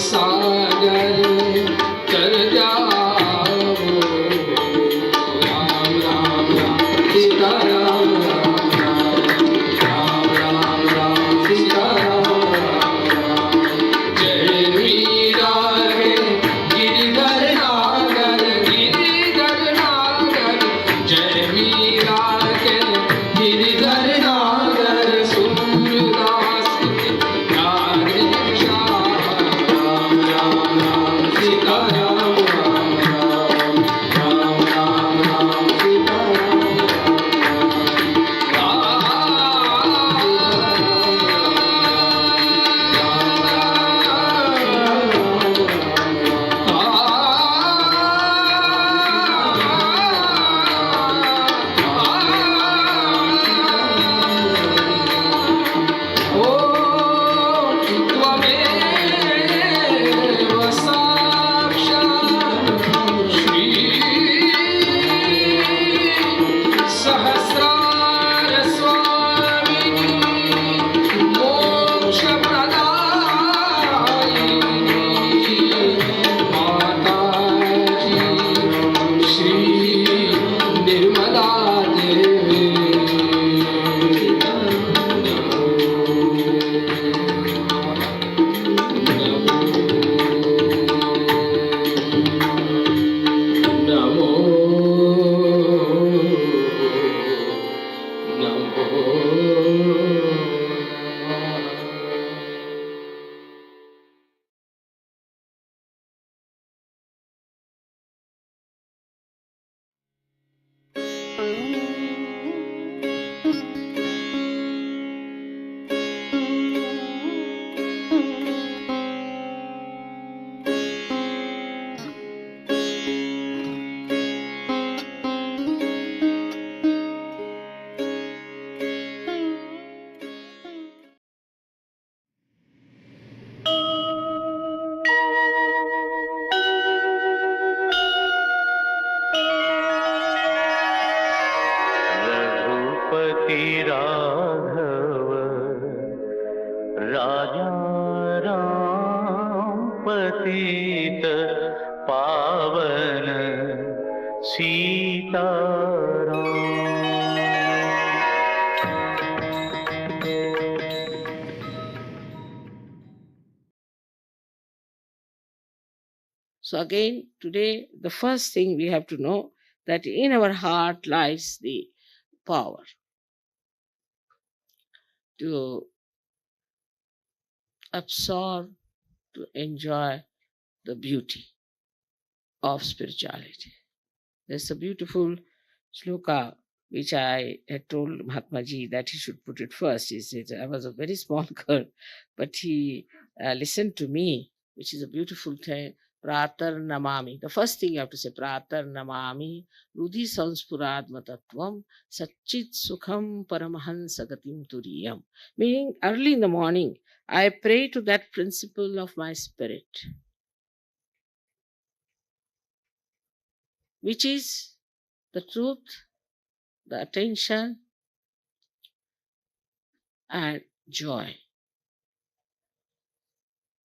सागर कर जाओ राघव राजा राम पतित पावन Sitaram. So again, today, the first thing we have to know that in our heart lies the power to absorb, to enjoy the beauty of spirituality. There's a beautiful shloka which I had told Mahatma Ji that he should put it first. He said, I was a very small girl, but he listened to me, which is a beautiful thing. Pratar namami. The first thing you have to say, Pratar namami, Rudhi sanspurad tattvam, Satchit sukham paramahansa gatim turiyam. Meaning, early in the morning, I pray to that principle of my spirit, which is the truth, the attention, and joy,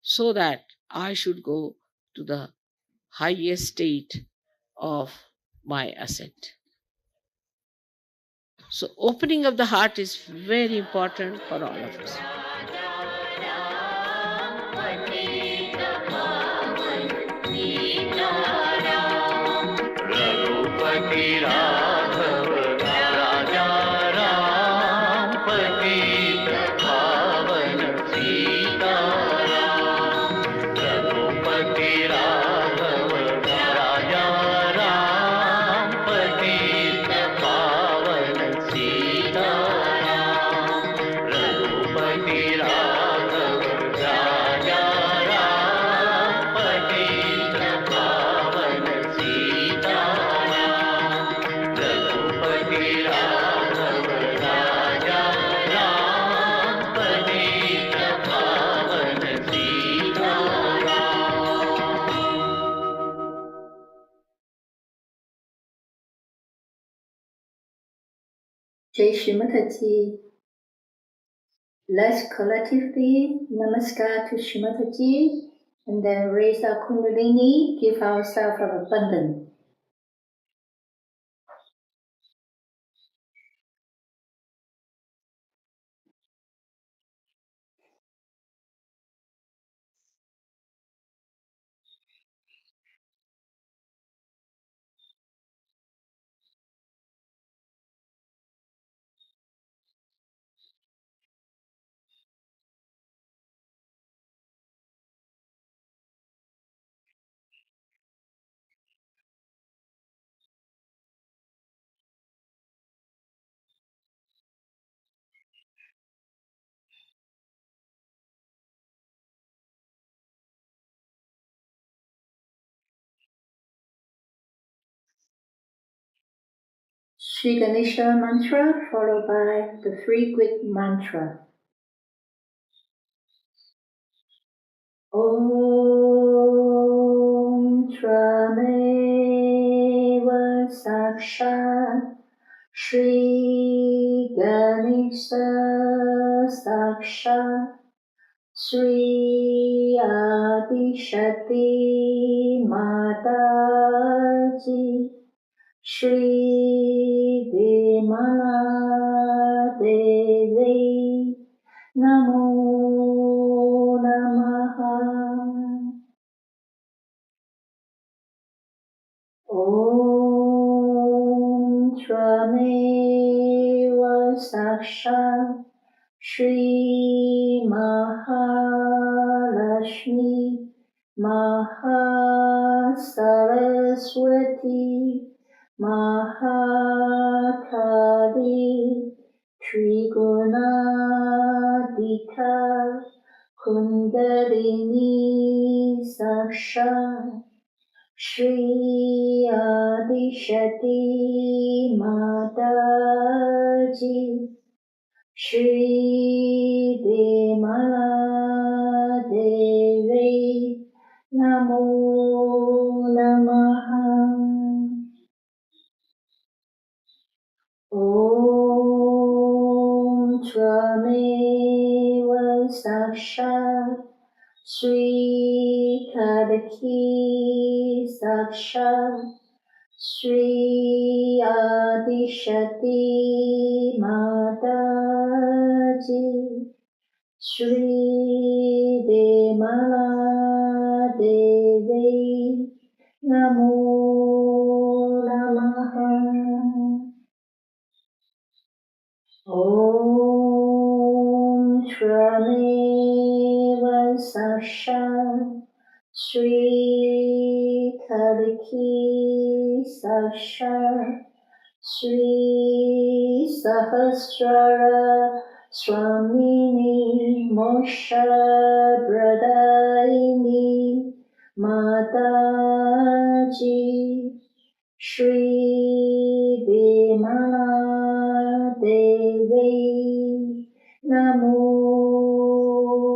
so that I should go to the highest state of my ascent. So opening of the heart is very important for all of us. Raghupati Raghav राजा राम पतित पावन सीताराम. रघुपति राघव राजा राम पतित पावन सीताराम. रघुपति राघव राजा राम पतित पावन सीताराम. रघुपति राघव राजा राम पतित पावन Sitaram. Jai Shri Mataji. Let's collectively namaskar to Shri Mataji and then raise our kundalini, give ourselves our abundance. Sri Ganesha mantra followed by the three quick mantra. Om Trameva Sakshat Shri Ganesha Sakshat Sri Adishati Mataji Shri Vimala Devi Namo Namaha. Om Trameva Sakshat Shri Mahalakshmi Mahasaraswati Mahakali Trigunadika Kundalini Sakshat Shri Adishati Mataji Shri Vimala Devi Namo Namaha. Om Saksha Shri Kadaki Saksha Shri Adishati Mataji Shri Demala Devi Namo Namaha Om Trameva Sasha Shri Kaliki Sasha Shri Sahasrara Swamini Mosha Bradaini Mataji Shri Vimala Devi Namo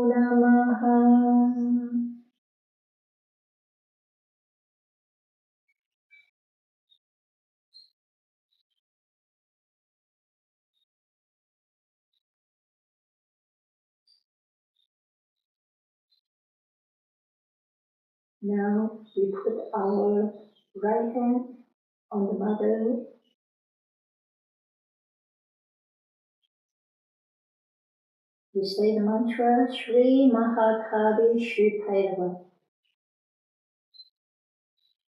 Namaha. Now we put our right hand on the mother. We say the mantra Shri Mahakali Shri Bhairava.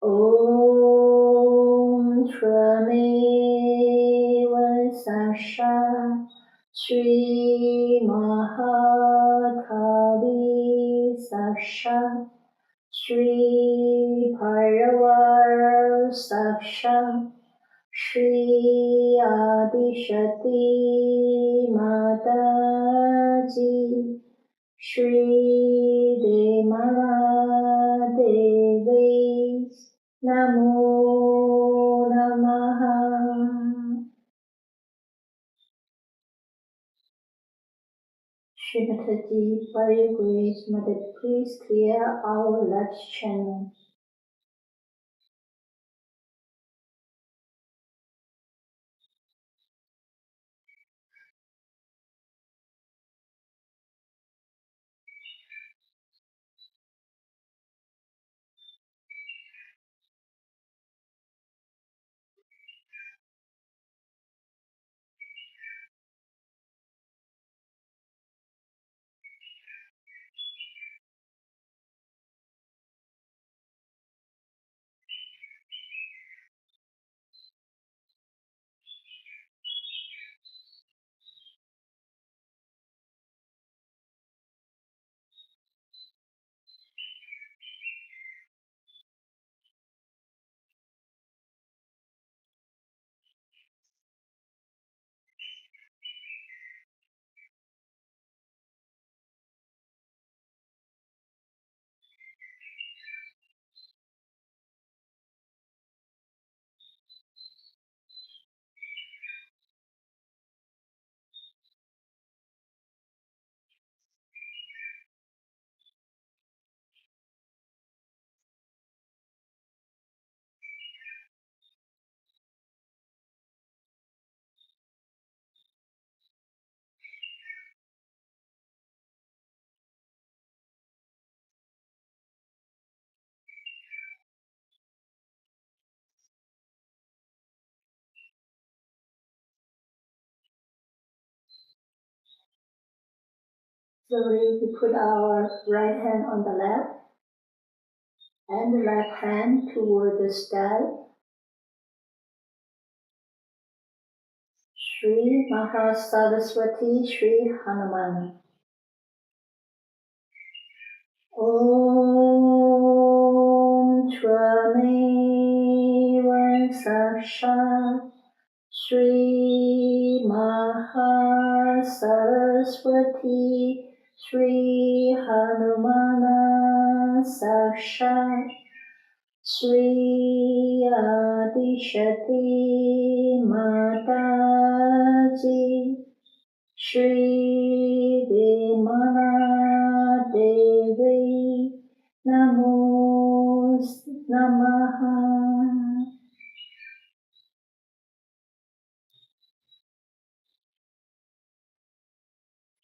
Om Trameva Sasha Shri Mahakali Sasha Shri Bhairava Sasha Shri Adishati Mataji Shri Demala Devi Namo Namaha. Srimataji, by your grace, Mother, please clear our left channel. Slowly we put our right hand on the left and the left hand toward the sky. Shri Mahasaraswati Shri Hanuman. Om Trameva Sasha Shri Mahasaraswati Shri Hanumana Sasha Shri Adishati Mataji Shri Vimala Devi Namo Namaha.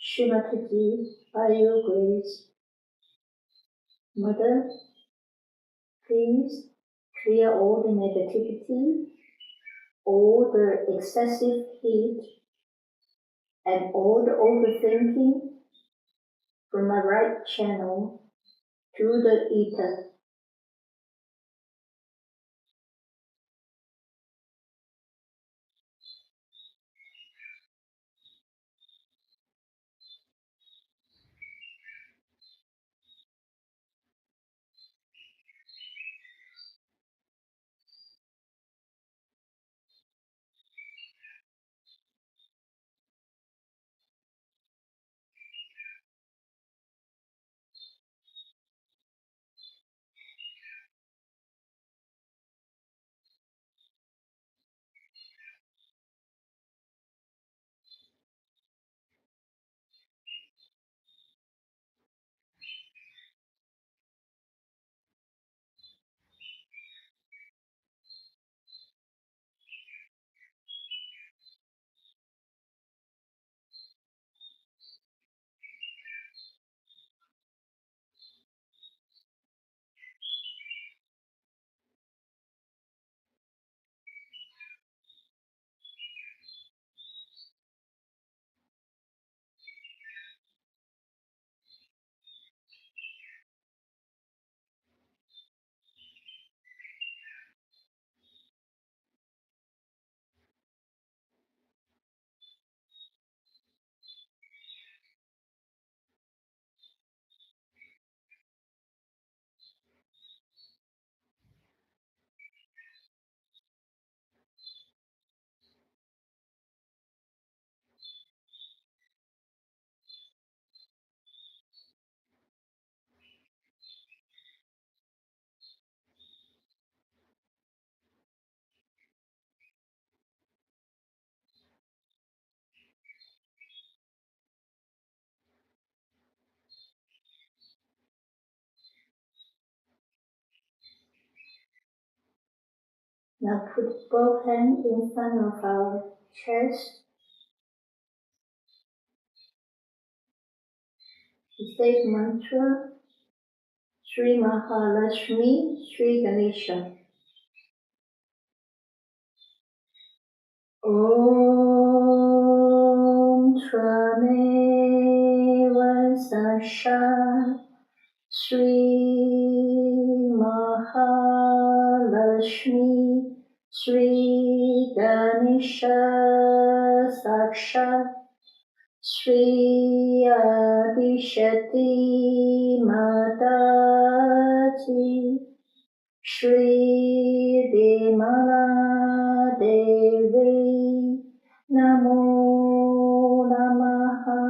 Srimati, by your grace, Mother, please clear all the negativity, all the excessive heat, and all the overthinking from my right channel to the ether. Now put both hands in front of our chest. State mantra, Shri Mahalakshmi, Shri Ganesha. Om Trameva Sasha Shri Mahalakshmi Shri Ganesha Saksha Shri Adishati Mataji Shri Demana Devi Namo Namaha.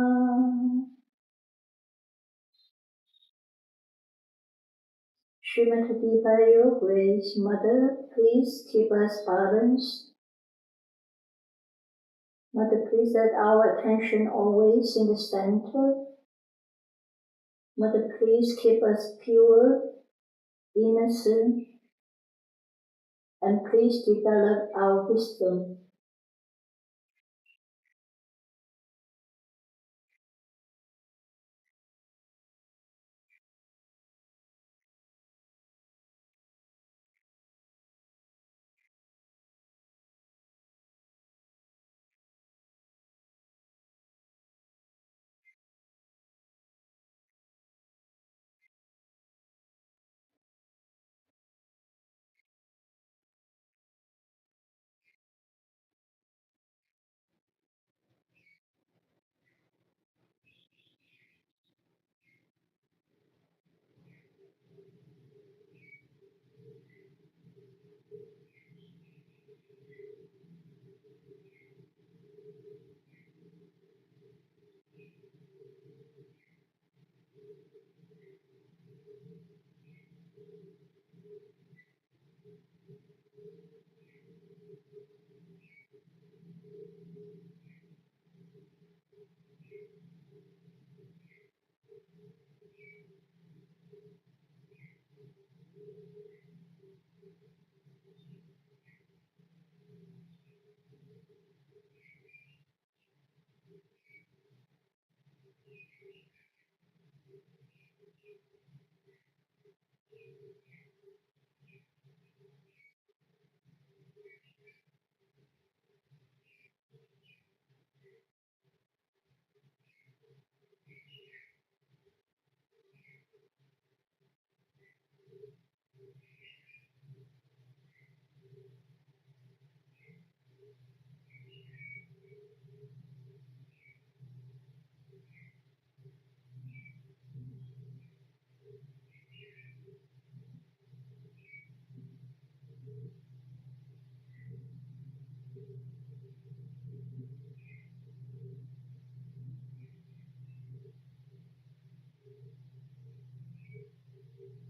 Srimati, by your grace, Mother, please keep us balanced. Mother, please let our attention always in the center. Mother, please keep us pure, innocent, and please develop our wisdom.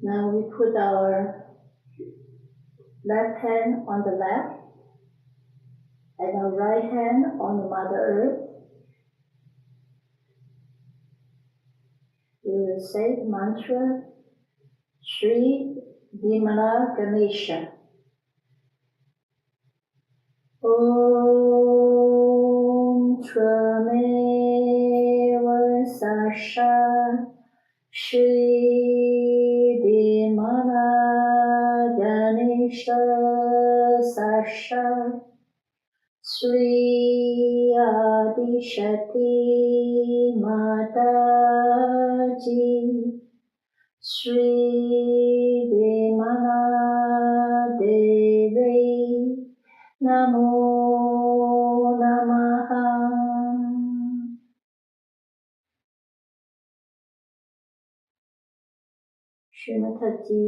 Now we put our left hand on the left and our right hand on the Mother Earth. We will say the mantra Shri Vimala Ganesha. Om Tvameva Sasha Shri Vimala Ganesha Sasha Sri Adishati Mataji Sri Vimala Devi Namo Namaha. Srimataji,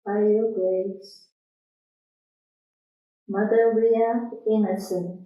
by your grace, Mother, we are innocent.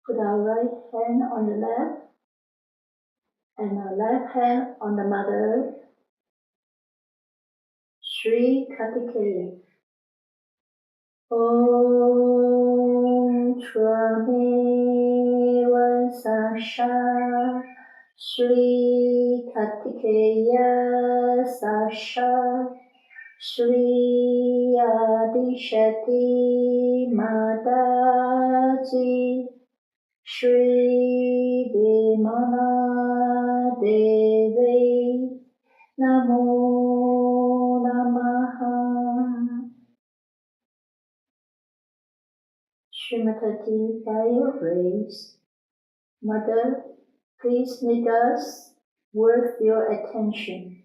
Put our right hand on the left and our left hand on the Mother Earth. Shri Kartikeya. Om Tvameva Sasha Shri Kartikeya Sasha Shri Adishati Mataji Shri Vimala Devi Namo Namaha. Srimataji, by your grace, Mother, please make us worth your attention.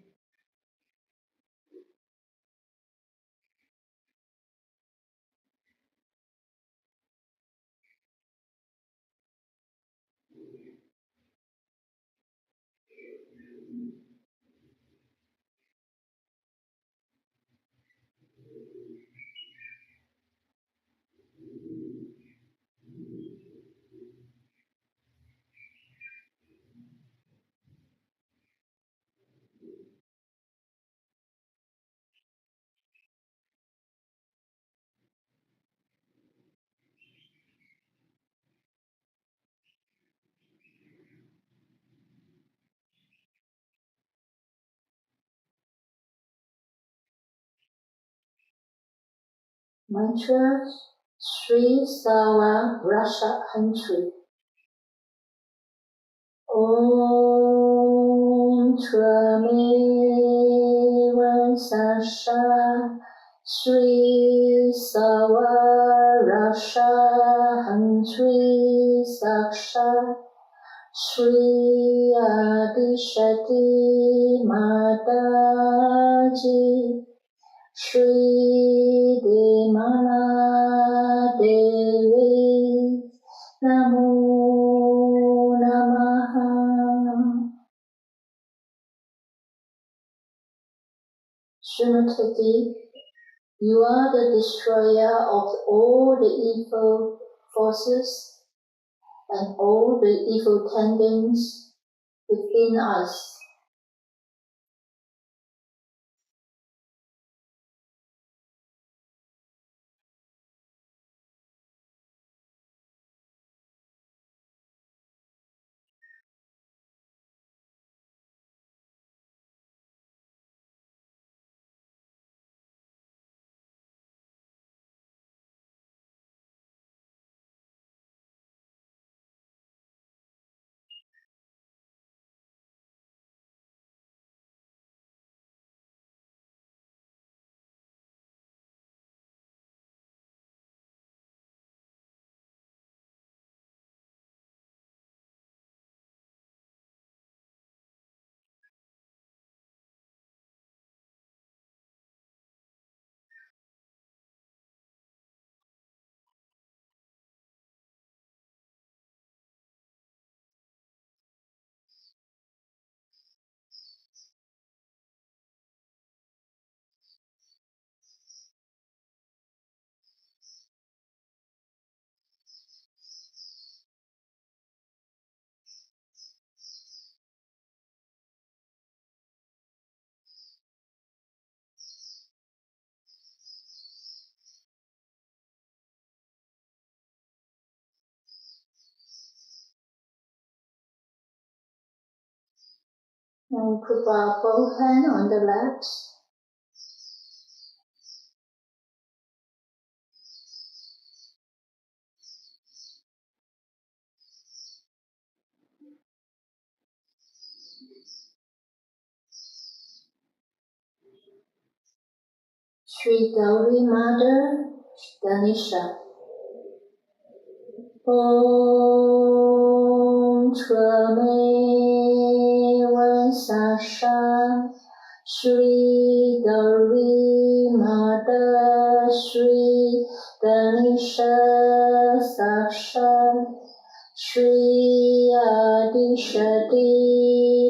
Mantra Sri Sawa Rasa Hantri. Om Tvameva Sasha Sri Sawa Rasa Hantri Saksha Shri Adishati Mataji Shri Demana Devi Namo Namaha. Srimati, you are the destroyer of all the evil forces and all the evil tendons within us. Now we put our both hands on the left. Sri Gauri Mother Ganesha. Om Tvameva Sasha Shri Gauri Mother Shri Ganesha Saksha Shri Adishati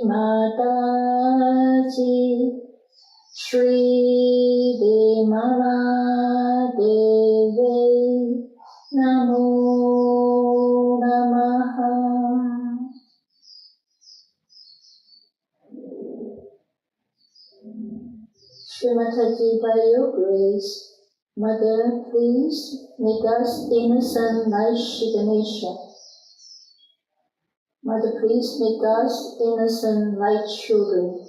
Mataji Shri Demana Devi Namo Namaha. Srimataji, by your grace, Mother, please make us innocent like Shri Ganesha. Mother, please make us innocent like children.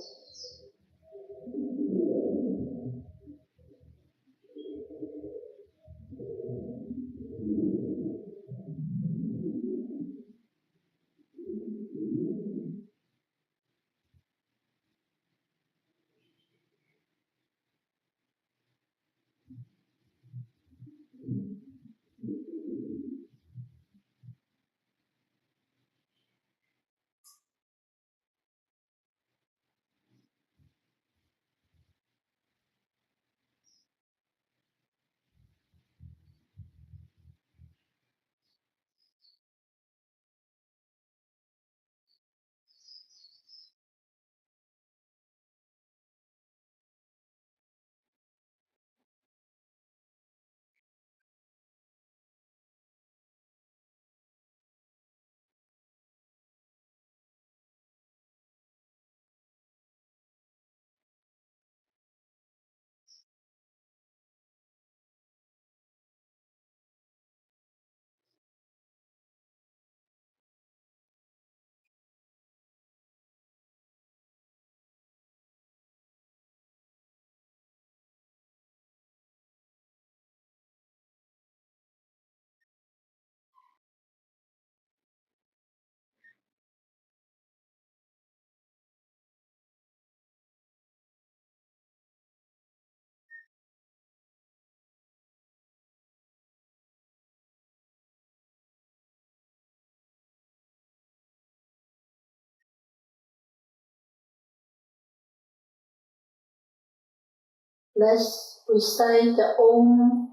Let's recite the Om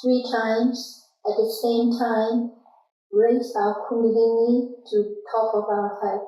3 times. At the same time, raise our Kundalini to top of our head.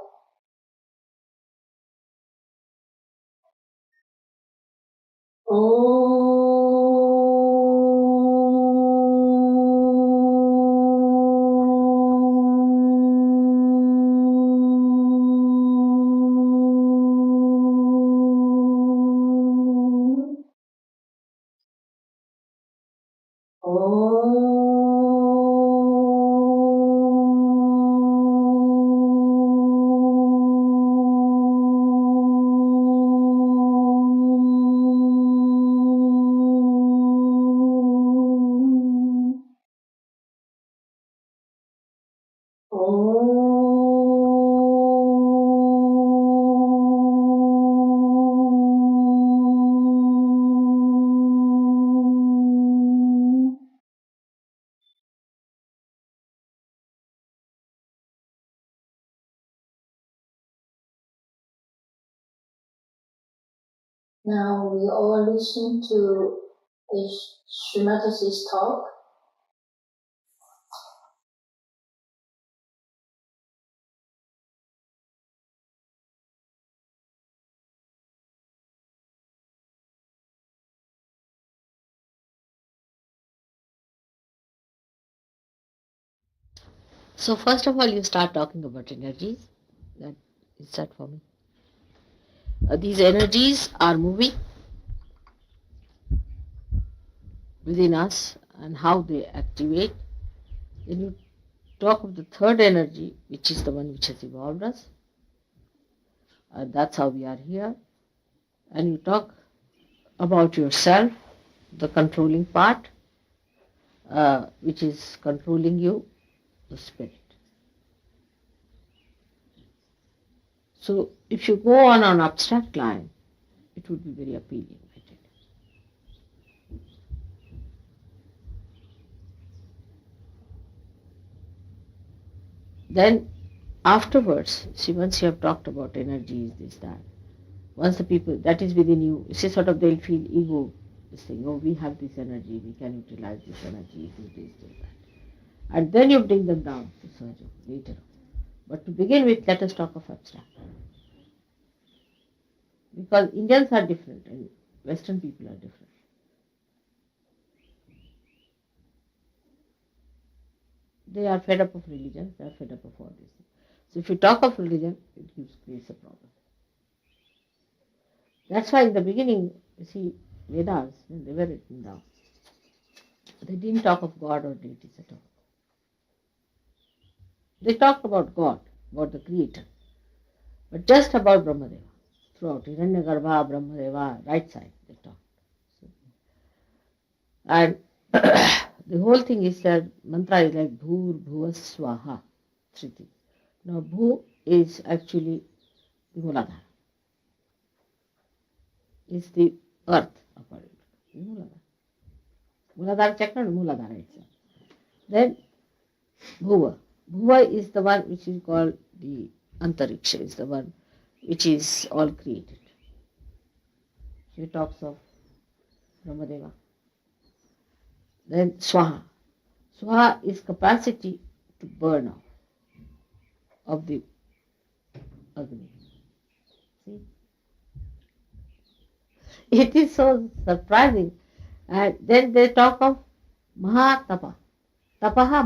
Now we all listen to Srimataji's talk. So first of all, you start talking about energies. That is that for me. These energies are moving within us and how they activate. Then you talk of the third energy, which is the one which has evolved us. That's how we are here. And you talk about yourself, the controlling part, which is controlling you, the spirit. So if you go on an abstract line, it would be very appealing. Then afterwards, see, once you have talked about energies, this, that, once the people that is within you, see, sort of they'll feel ego, this thing, oh, we have this energy, we can utilize this energy, do this, do that. And then you bring them down to Sahaja later on. But to begin with, let us talk of abstract. Because Indians are different and Western people are different. They are fed up of religion, they are fed up of all this. So if you talk of religion, it creates a problem. That's why in the beginning, you see, Vedas, when they were written down, they didn't talk of God or deities at all. They talked about God, about the Creator, but just about Brahmadeva. Throughout Hiranyagarbha, Brahmadeva, right side, they talked. And the whole thing is that mantra is like Bhur, Bhuva, Swaha, three things. Now, Bhu is actually the Muladhara. It's the earth, according to Muladhara. Muladhara chakra and Muladhara itself. Then Bhuva. Bhuva is the one which is called the Antariksha, is the one which is all created. She talks of Brahmadeva. Then Swaha. Swaha is capacity to burn off of the Agni. See? It is so surprising. And then they talk of Mahatapa. Tapaha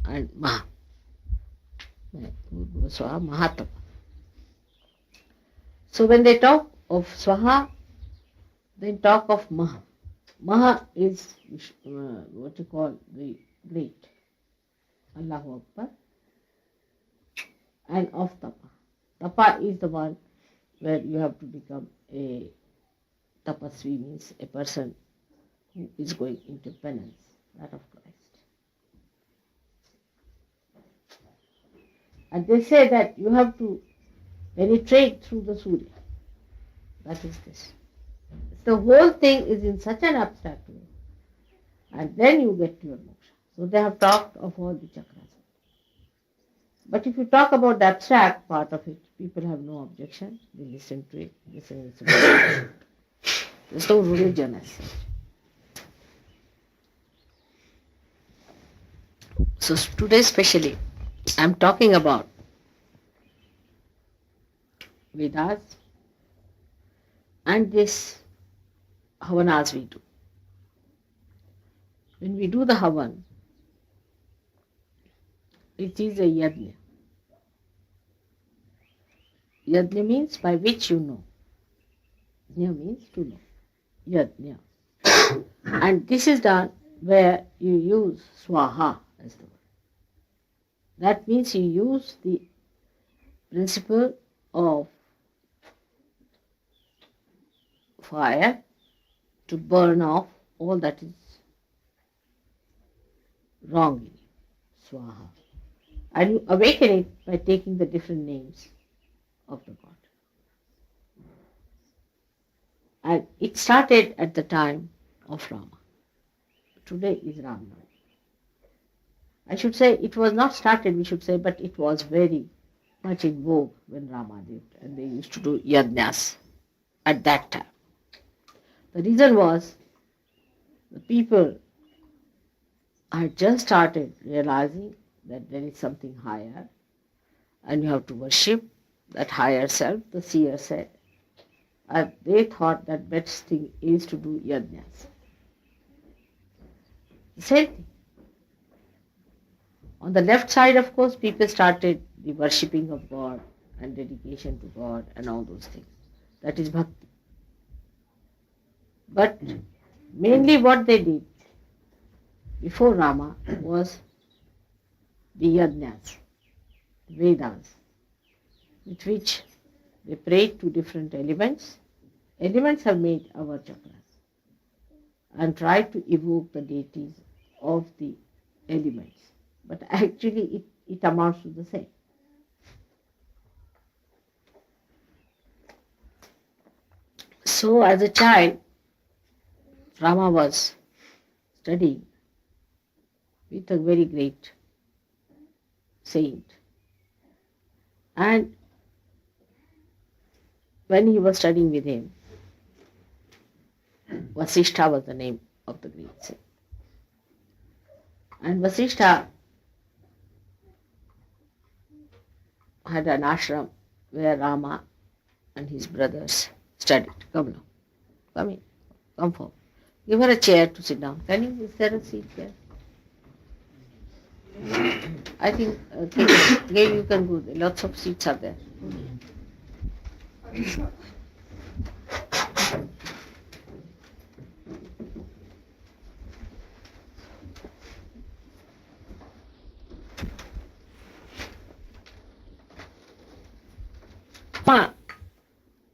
and Maha. Swaha, Mahatapa. So when they talk of Swaha, they talk of Maha. Maha is what you call the great. Allahu Akbar. And of Tapa. Tapa is the one where you have to become a tapasvi, means a person who is going into penance, that of Christ. And they say that you have to penetrate through the Surya. That is this. The whole thing is in such an abstract way. And then you get to your moksha. So they have talked of all the chakras. But if you talk about the abstract part of it, people have no objection. They listen to it. There's no religion as such. So today especially, I'm talking about Vedas and this Havanas we do. When we do the Havan, it is a yajna. Yajna means by which you know. Yajna means to know. Yajna. And this is done where you use swaha as the word. That means you use the principle of fire to burn off all that is wrong in you. Swaha. And you awaken it by taking the different names of the God. And it started at the time of Rama. Today is Ram. I should say it was not started, we should say, but it was very much in vogue when Rama lived, and they used to do yajnas at that time. The reason was the people had just started realizing that there is something higher and you have to worship that higher self, the seer said. And they thought that best thing is to do yajnas. The same thing. On the left side, of course, people started the worshipping of God and dedication to God and all those things. That is bhakti. But mainly what they did before Rama was the yajnas, Vedas, with which they prayed to different elements. Elements have made our chakras and tried to evoke the deities of the elements. But actually it amounts to the same. So as a child, Rama was studying with a very great saint. And when he was studying with him, Vasishtha was the name of the great saint. And Vasishtha had an ashram where Rama and his brothers studied. Come now. Come in. Come forward. Give her a chair to sit down. Can you? Is there a seat there? I think, Gail, you can go. Lots of seats are there. Rama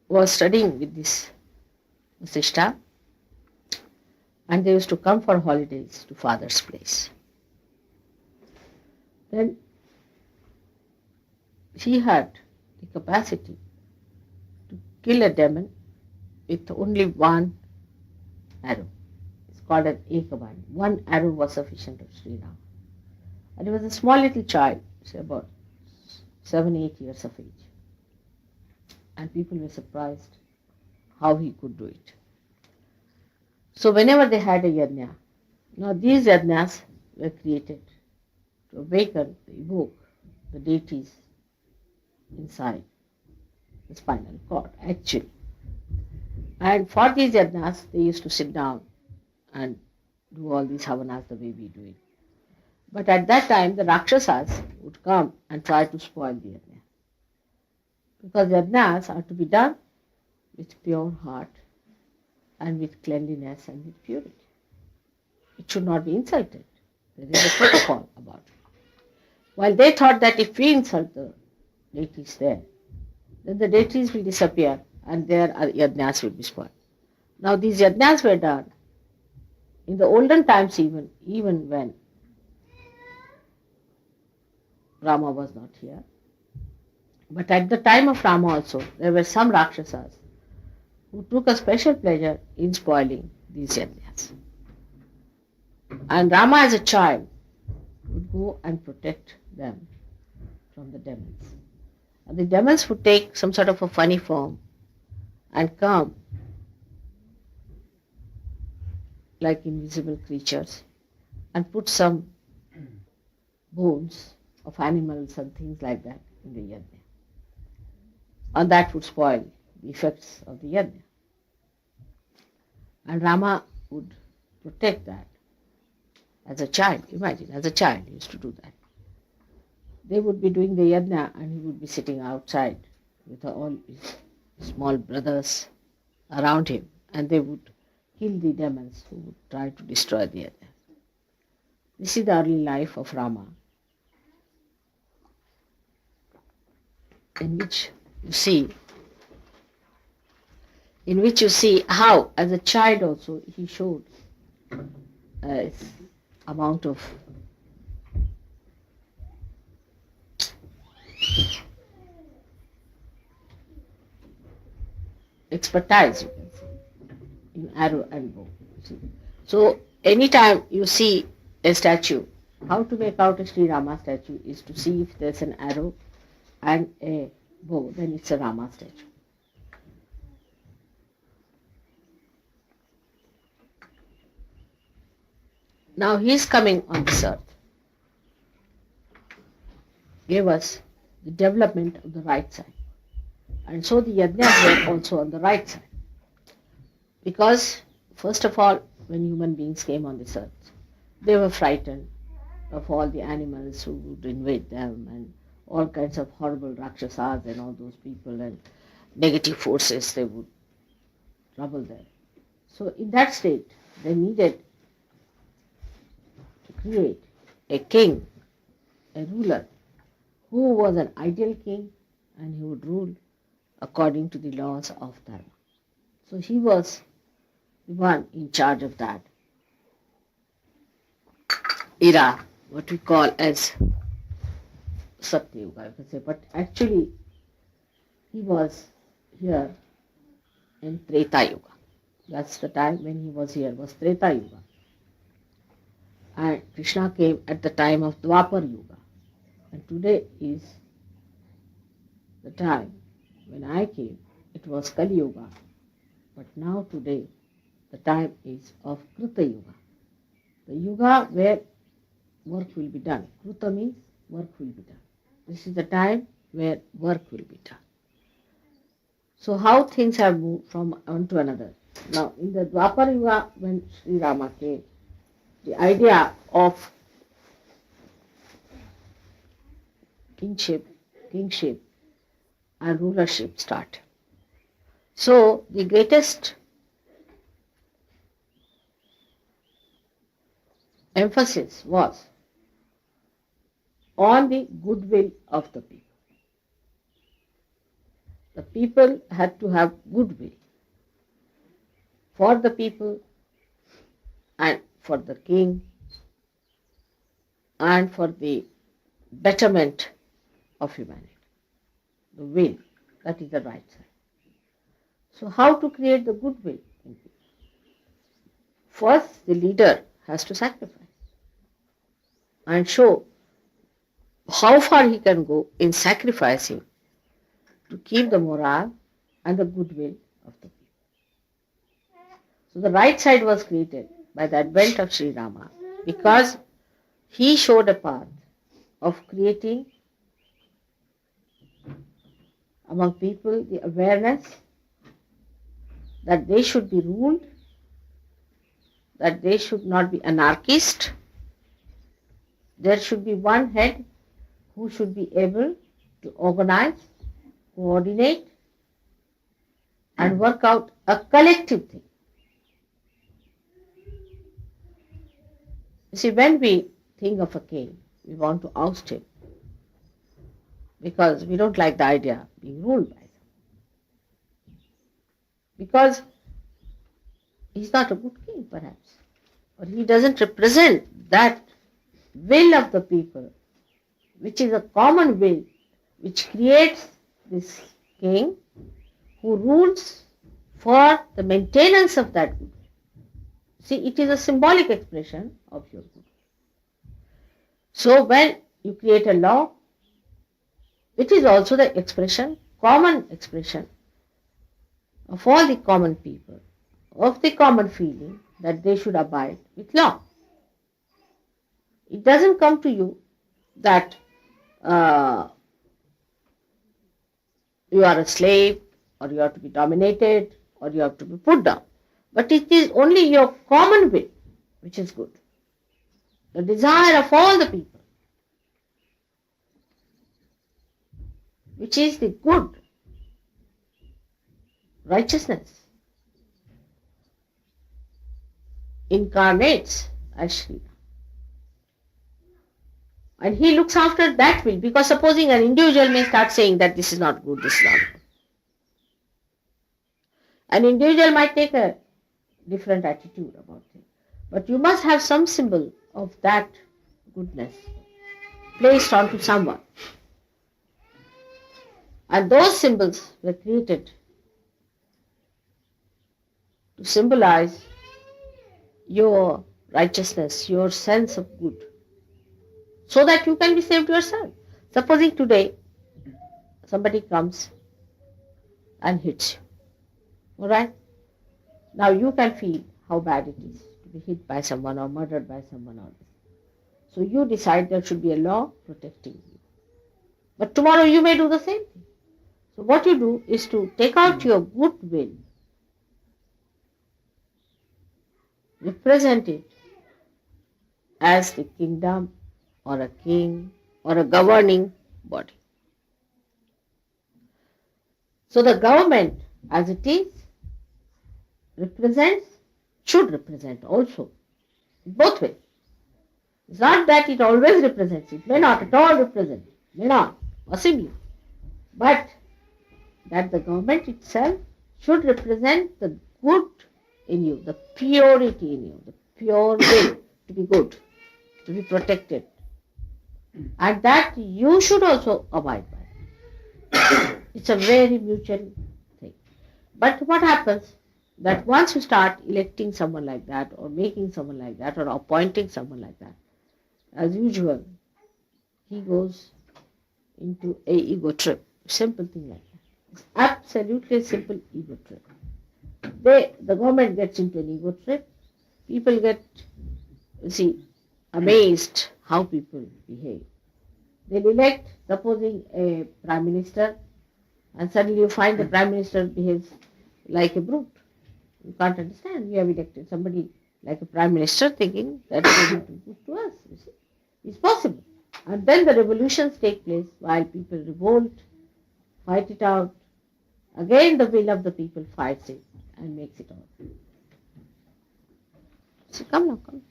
was studying with this Vasishtha, and they used to come for holidays to father's place. Then he had the capacity to kill a demon with only one arrow. It's called an ekabani. One arrow was sufficient of Shri Rama. And he was a small little child, say about 7-8 years of age. And people were surprised how he could do it. So whenever they had a yajna, now these yajnas were created to awaken, to evoke the deities inside the spinal cord, actually. And for these yajnas, they used to sit down and do all these havanas the way we do it. But at that time, the Rakshasas would come and try to spoil the yajna. Because yajnas are to be done with pure heart and with cleanliness and with purity. It should not be insulted. There is a protocol about it. While they thought that if we insult the deities there, then the deities will disappear and their yajnas will be spoiled. Now these yajnas were done in the olden times even when Rama was not here. But at the time of Rama also, there were some Rakshasas who took a special pleasure in spoiling these yajnas. And Rama as a child would go and protect them from the demons. And the demons would take some sort of a funny form and come like invisible creatures and put some bones of animals and things like that in the yajna. And that would spoil the effects of the yajna. And Rama would protect that as a child. Imagine, as a child he used to do that. They would be doing the yajna and he would be sitting outside with all his small brothers around him, and they would kill the demons who would try to destroy the yajna. This is the early life of Rama, in which you see how, as a child also, he showed amount of expertise, you can say, in arrow and bow. So anytime you see a statue, how to make out a Shri Rama statue is to see if there's an arrow and a bow, then it's a Rama statue. Now he is coming on this earth, gave us the development of the right side. And so the yajnas were also on the right side. Because, first of all, when human beings came on this earth, they were frightened of all the animals who would invade them and all kinds of horrible rakshasas and all those people and negative forces, they would trouble them. So in that state, they needed to create a king, a ruler, who was an ideal king and he would rule according to the laws of Dharma. So he was the one in charge of that era, what we call as Satya Yuga, you can say. But actually, he was here in Treta Yuga. That's the time when he was here, was Treta Yuga. And Krishna came at the time of Dwapar Yuga. And today is the time when I came, it was Kali Yuga. But now today, the time is of Kruta Yuga. The Yuga where work will be done. Kruta means work will be done. This is the time where work will be done. So how things have moved from one to another. Now in the Dwapar Yuga, when Shri Rama came, the idea of kingship and rulership started. So the greatest emphasis was on the goodwill of the people. The people had to have goodwill for the people and for the king and for the betterment of humanity. The will, that is the right side. So how to create the goodwill in people? First, the leader has to sacrifice and show how far he can go in sacrificing to keep the morale and the goodwill of the people. So the right side was created by the advent of Shri Rama because he showed a path of creating among people the awareness that they should be ruled, that they should not be anarchist. There should be one head who should be able to organize, coordinate, and work out a collective thing. You see, when we think of a king, we want to oust him because we don't like the idea of being ruled by him. Because he's not a good king, perhaps, or he doesn't represent that will of the people, which is a common will, which creates this king who rules for the maintenance of that good. See, it is a symbolic expression of your good. So when you create a law, it is also the expression, common expression of all the common people, of the common feeling that they should abide with law. It doesn't come to you that you are a slave, or you have to be dominated, or you have to be put down. But it is only your common will which is good. The desire of all the people, which is the good, righteousness, incarnates as Shri Rama. And he looks after that will, because supposing an individual may start saying that this is not good, this is not good. An individual might take a different attitude about it. But you must have some symbol of that goodness placed onto someone. And those symbols were created to symbolize your righteousness, your sense of good, so that you can be saved yourself. Supposing today somebody comes and hits you. Alright? Now you can feel how bad it is to be hit by someone or murdered by someone else. So you decide there should be a law protecting you. But tomorrow you may do the same thing. So what you do is to take out your goodwill, represent it as the kingdom or a king or a governing body. So the government as it is represents, should represent also, both ways. It's not that it always represents, it may not at all represent, may not, possibly. But that the government itself should represent the good in you, the purity in you, the pure will to be good, to be protected. And that you should also abide by. It's a very mutual thing. But what happens? That once you start electing someone like that, or making someone like that, or appointing someone like that, as usual, he goes into a ego trip. Simple thing like that. It's absolutely a simple ego trip. The government gets into an ego trip. People get, amazed how people behave. They'll elect, supposing a prime minister, and suddenly you find the prime minister behaves like a brute. You can't understand. You have elected somebody like a prime minister thinking that is going to do good to us. You see, it's possible. And then the revolutions take place while people revolt, fight it out. Again, the will of the people fights it and makes it out. So come now, come.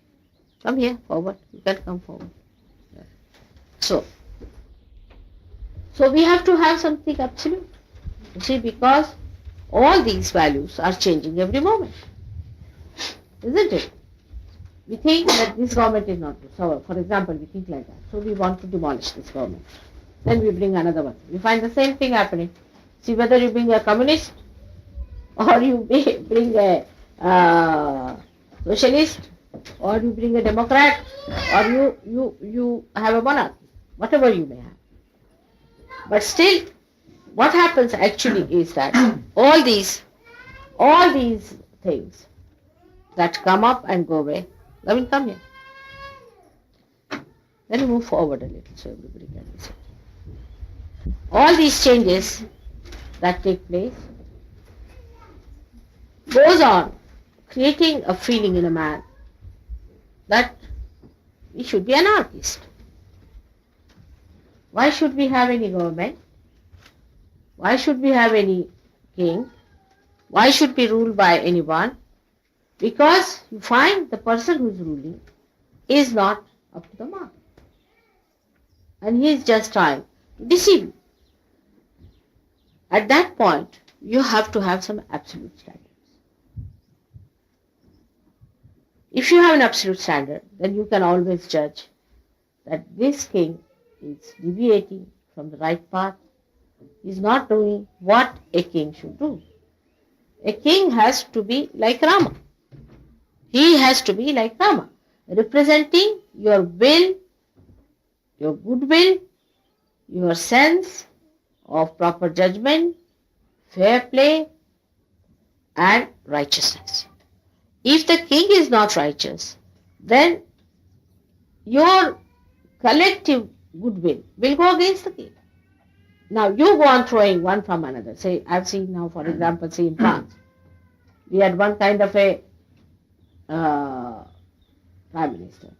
Come here, forward. You can come forward. So we have to have something absolute. You see, because all these values are changing every moment. Isn't it? We think that this government is not good. So, for example, we think like that. So we want to demolish this government. Then we bring another one. We find the same thing happening. See, whether you bring a communist or you bring a socialist or you bring a democrat or you have a monarchy, whatever you may have. But still, what happens actually is that all these things that come up and go away, Lavin, come here. Let me move forward a little so everybody can listen. All these changes that take place goes on creating a feeling in a man that we should be anarchist. Why should we have any government? Why should we have any king? Why should we rule by anyone? Because you find the person who is ruling is not up to the mark. And he is just trying to deceive you. At that point, you have to have some absolute standards. If you have an absolute standard, then you can always judge that this king is deviating from the right path. He is not doing what a king should do. A king has to be like Rama. He has to be like Rama, representing your will, your goodwill, your sense of proper judgment, fair play, and righteousness. if the king is not righteous, then your collective goodwill will go against the king. Now you go on throwing one from another. Say, I've seen now, for example, say in France, we had one kind of a prime minister.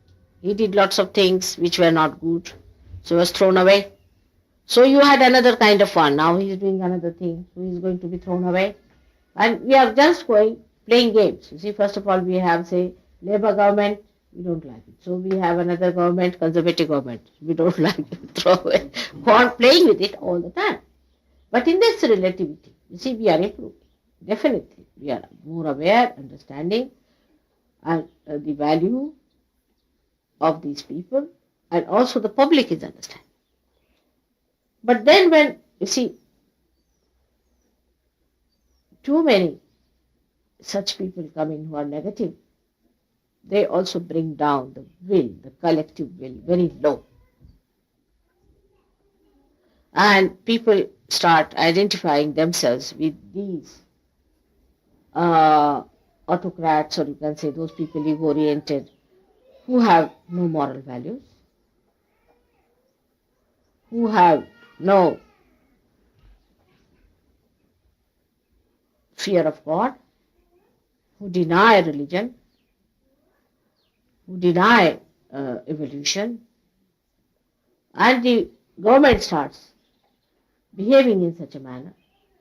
He did lots of things which were not good, so he was thrown away. So you had another kind of one. Now he is doing another thing, so he is going to be thrown away. And we are just playing games. You see, first of all, we have, say, Labour government, we don't like it. So we have another government, Conservative government, we don't like it, throw away. Go on playing with it all the time. But in this relativity, you see, we are improving. Definitely, we are more aware, understanding, and the value of these people, and also the public is understanding. But then when, you see, too many such people come in who are negative, they also bring down the will, the collective will, very low. And people start identifying themselves with these autocrats, or you can say those people ego-oriented, who have no moral values, who have no fear of God, who deny religion, who deny evolution, and the government starts behaving in such a manner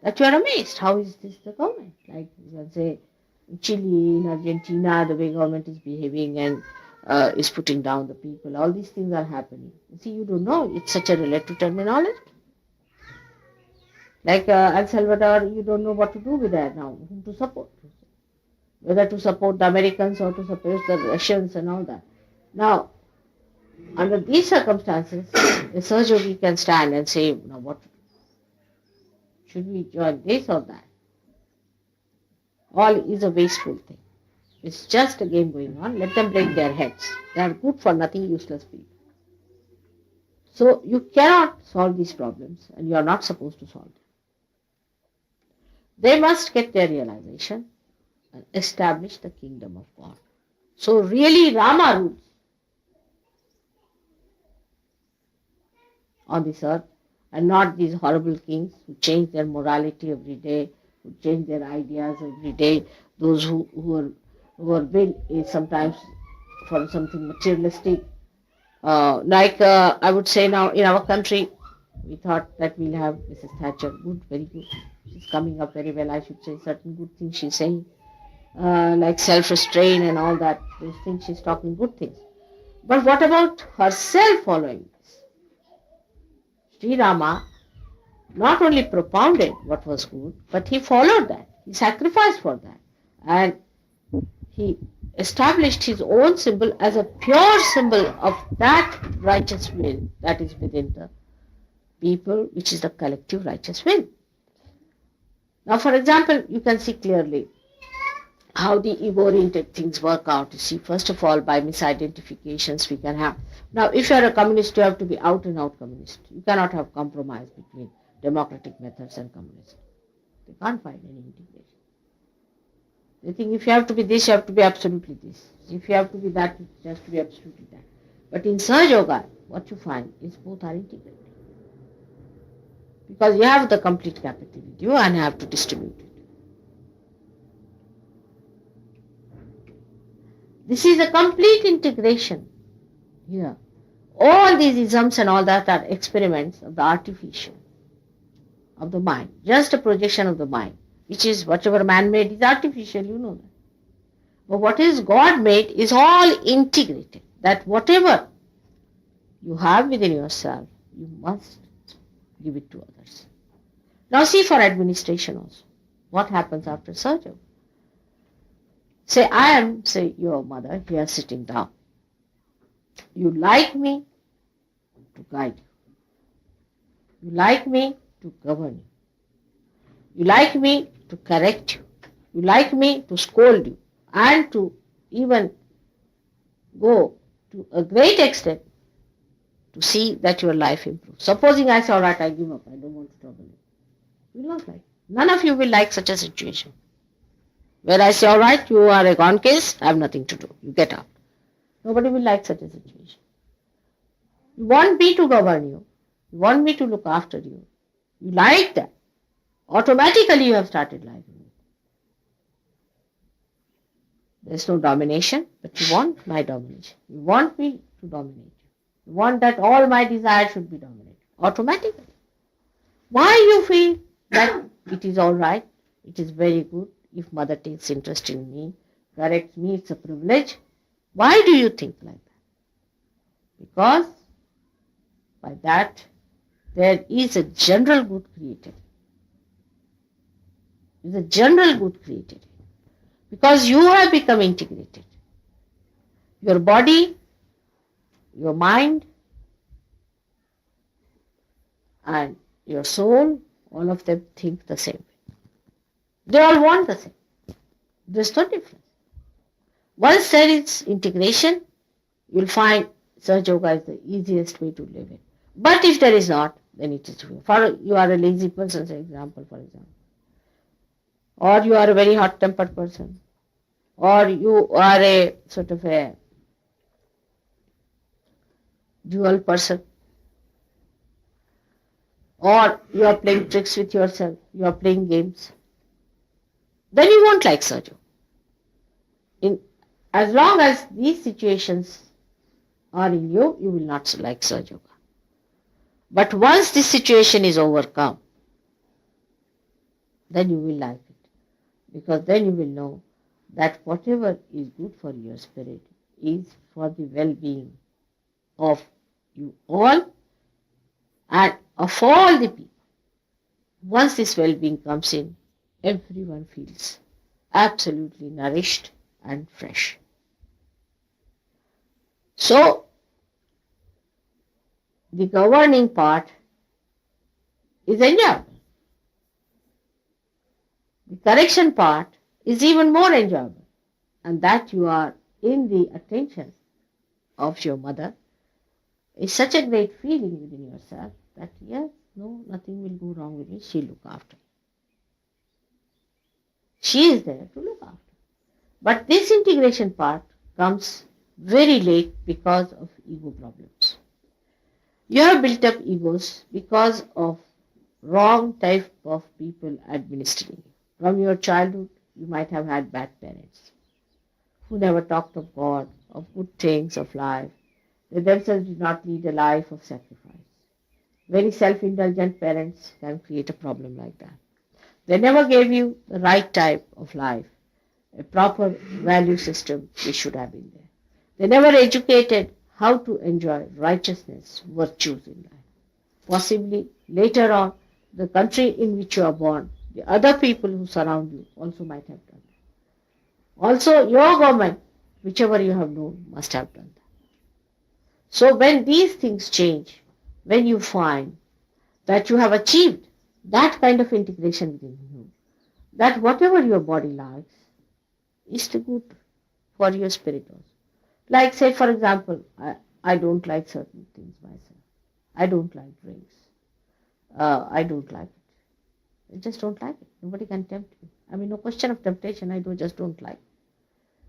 that you are amazed. How is this the government? Like you can say in Chile, in Argentina, the way government is behaving and is putting down the people. All these things are happening. You see, you don't know. It's such a relative terminology. Like El Salvador, you don't know what to do with that now, whom to support. Whether to support the Americans or to support the Russians and all that. Now, under these circumstances, a Sahaja can stand and say, now what to do? Should we join this or that? All is a wasteful thing. It's just a game going on. Let them break their heads. They are good for nothing, useless people. So you cannot solve these problems, and you are not supposed to solve them. They must get their realization and establish the kingdom of God. So really Rama rules on this earth, and not these horrible kings who change their morality every day, who change their ideas every day, those who are built is sometimes for something materialistic. I would say now in our country, we thought that we'll have Mrs. Thatcher. Good, very good. She's coming up very well. I should say certain good things she's saying, like self-restraint and all that. Those things she's talking good things. But what about herself following this? Shri Rama not only propounded what was good, but he followed that. He sacrificed for that. And he established his own symbol as a pure symbol of that righteous will that is within the people, which is the collective righteous will. Now, for example, you can see clearly how the ego-oriented things work out. You see, first of all, by misidentifications we can have. Now, if you are a communist, you have to be out and out communist. You cannot have compromise between democratic methods and communism. They can't find any integration. They think if you have to be this, you have to be absolutely this. If you have to be that, it has to be absolutely that. But in Sahaja Yoga, what you find is both are integrated. Because you have the complete capital with you and have to distribute it. This is a complete integration here. All these isms and all that are experiments of the artificial, of the mind. Just a projection of the mind, which is whatever man-made is artificial, you know that. But what is God-made is all integrated. That whatever you have within yourself, you must give it to others. Now see for administration also. What happens after surgery? Say, I am, say, your mother, here sitting down. You like me to guide you. You like me to govern you. You like me to correct you. You like me to scold you. And to even go to a great extent to see that your life improves. Supposing I say, all right, I give up, I don't want to trouble you. You will not like. None of you will like such a situation. Where I say, all right, you are a gone case, I have nothing to do. You get out. Nobody will like such a situation. You want me to govern you. You want me to look after you. You like that. Automatically you have started liking it. There's no domination, but you want my domination. You want me to dominate you. You want that all my desires should be dominated. Automatically. Why you feel that it is all right, it is very good if mother takes interest in me, corrects me, it's a privilege. Why do you think like that? Because by that there is a general good created. There is a general good created. Because you have become integrated. Your body, your mind, and your soul, all of them think the same way. They all want the same. There's no difference. Once there is integration, you'll find Sahaja Yoga is the easiest way to live it. But if there is not, then it is true. For you are a lazy person, for example, or you are a very hot-tempered person, or you are a sort of a dual person, or you are playing tricks with yourself, you are playing games, then you won't like Sahaja. As long as these situations are in you, you will not like Sahaja Yoga. But once this situation is overcome, then you will like it. Because then you will know that whatever is good for your spirit is for the well-being of you all and of all the people. Once this well-being comes in, everyone feels absolutely nourished and fresh. So, the governing part is enjoyable. The correction part is even more enjoyable. And that you are in the attention of your mother is such a great feeling within yourself that yes, no, nothing will go wrong with me. She'll look after. She is there to look after. But this integration part comes very late because of ego problems. You have built up egos because of wrong type of people administering you. From your childhood, you might have had bad parents who never talked of God, of good things, of life. They themselves did not lead a life of sacrifice. Very self-indulgent parents can create a problem like that. They never gave you the right type of life, a proper value system which should have been there. They never educated how to enjoy righteousness, virtues in life. Possibly later on, the country in which you are born, the other people who surround you also might have done that. Also, your government, whichever you have known, must have done that. So when these things change, when you find that you have achieved that kind of integration within you, that whatever your body likes is the good for your spirit also. Like say for example, I don't like certain things myself. I don't like drinks. I don't like it. I just don't like it. Nobody can tempt me. I mean, no question of temptation. I just don't like.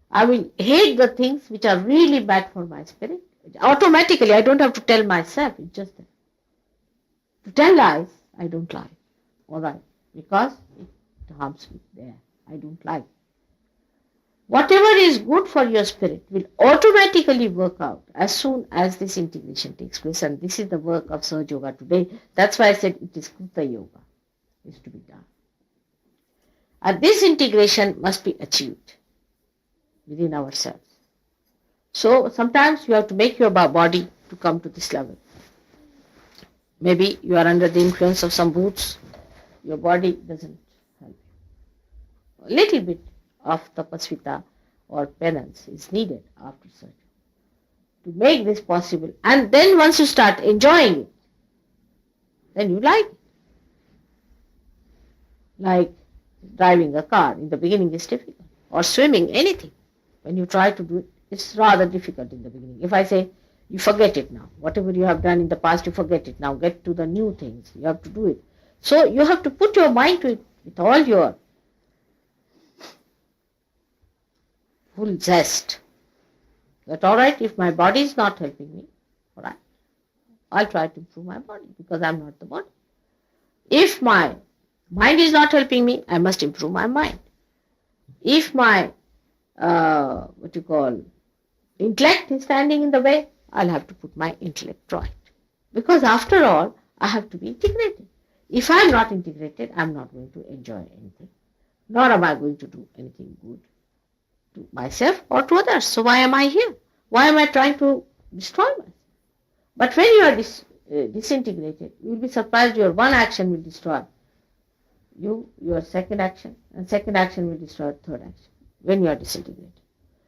I will hate the things which are really bad for my spirit. Automatically, I don't have to tell myself. It's just that. To tell lies, I don't lie. All right, because it harms me there. I don't like. Whatever is good for your spirit will automatically work out as soon as this integration takes place. And this is the work of Sahaja Yoga today. That's why I said it is Krita Yoga. Is to be done. And this integration must be achieved within ourselves. So sometimes you have to make your body to come to this level. Maybe you are under the influence of some boots. Your body doesn't help you. A little bit of tapasvita or penance is needed after surgery to make this possible. And then once you start enjoying it, then you like it. Like driving a car. In the beginning it's difficult. Or swimming, anything. When you try to do it, it's rather difficult in the beginning. If I say, you forget it now. Whatever you have done in the past, you forget it now. Get to the new things. You have to do it. So you have to put your mind to it with all your full zest. That all right, if my body is not helping me, all right, I'll try to improve my body because I'm not the body. If my mind is not helping me, I must improve my mind. If my intellect is standing in the way, I'll have to put my intellect right. Because after all, I have to be integrated. If I'm not integrated, I'm not going to enjoy anything. Nor am I going to do anything good to myself or to others. So why am I here? Why am I trying to destroy myself? But when you are disintegrated, you will be surprised your one action will destroy your second action, and second action will destroy third action when you are disintegrated.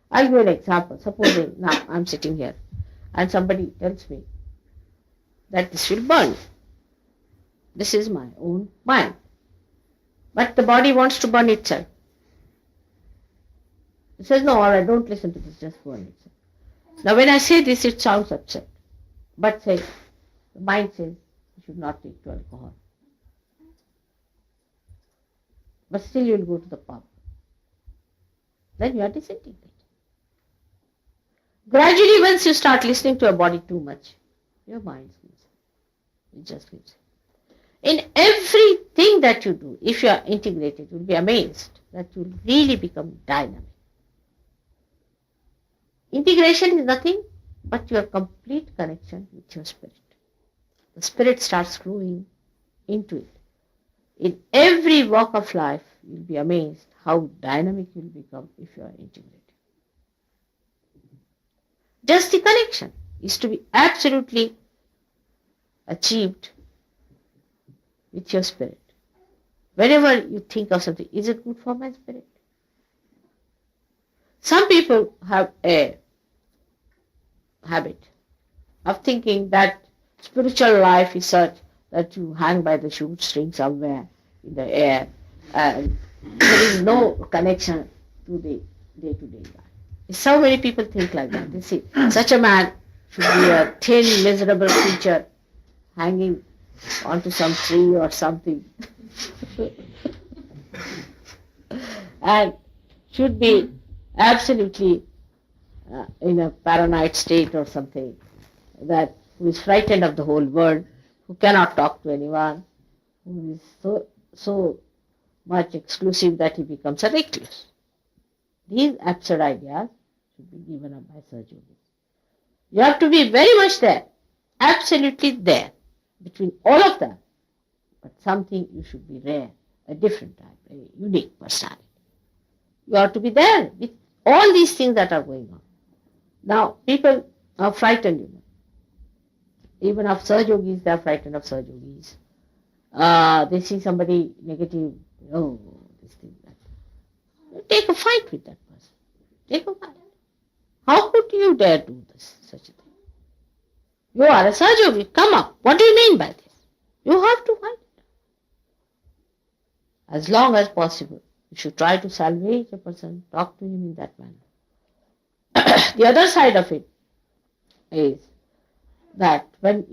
I'll give you an example. Supposing now I'm sitting here and somebody tells me that this will burn. This is my own mind. But the body wants to burn itself. It says, no, all right, don't listen to this, just burn itself. Now when I say this, it sounds absurd. But say, the mind says, you should not take to alcohol. But still you will go to the pub. Then you are disintegrated. Gradually, once you start listening to your body too much, your mind gives in. It just gives in. In everything that you do, if you are integrated, you will be amazed that you will really become dynamic. Integration is nothing but your complete connection with your spirit. The spirit starts growing into it. In every walk of life, you will be amazed how dynamic you will become if you are integrated. Just the connection is to be absolutely achieved with your spirit. Whenever you think of something, is it good for my spirit? Some people have a habit of thinking that spiritual life is such that you hang by the shoestring somewhere in the air and there is no connection to the day-to-day life. So many people think like that. They say, such a man should be a thin, miserable creature hanging onto some tree or something and should be absolutely in a paranoid state or something, that who is frightened of the whole world, who cannot talk to anyone, who is so much exclusive that he becomes a recluse. These absurd ideas should be given up by Sahaja. You have to be very much there, absolutely there, between all of them. But something you should be rare, a different type, a unique personality. You have to be there with all these things that are going on. Now, people are frightened, Even of Sahajogis, they are frightened of Sahajogis. They see somebody negative, this thing, that. Take a fight with that person. Take a fight. How could you dare do this, such a thing? You are a Sahajogi, come up. What do you mean by this? You have to fight. As long as possible, you should try to salvage a person, talk to him in that manner. The other side of it is that when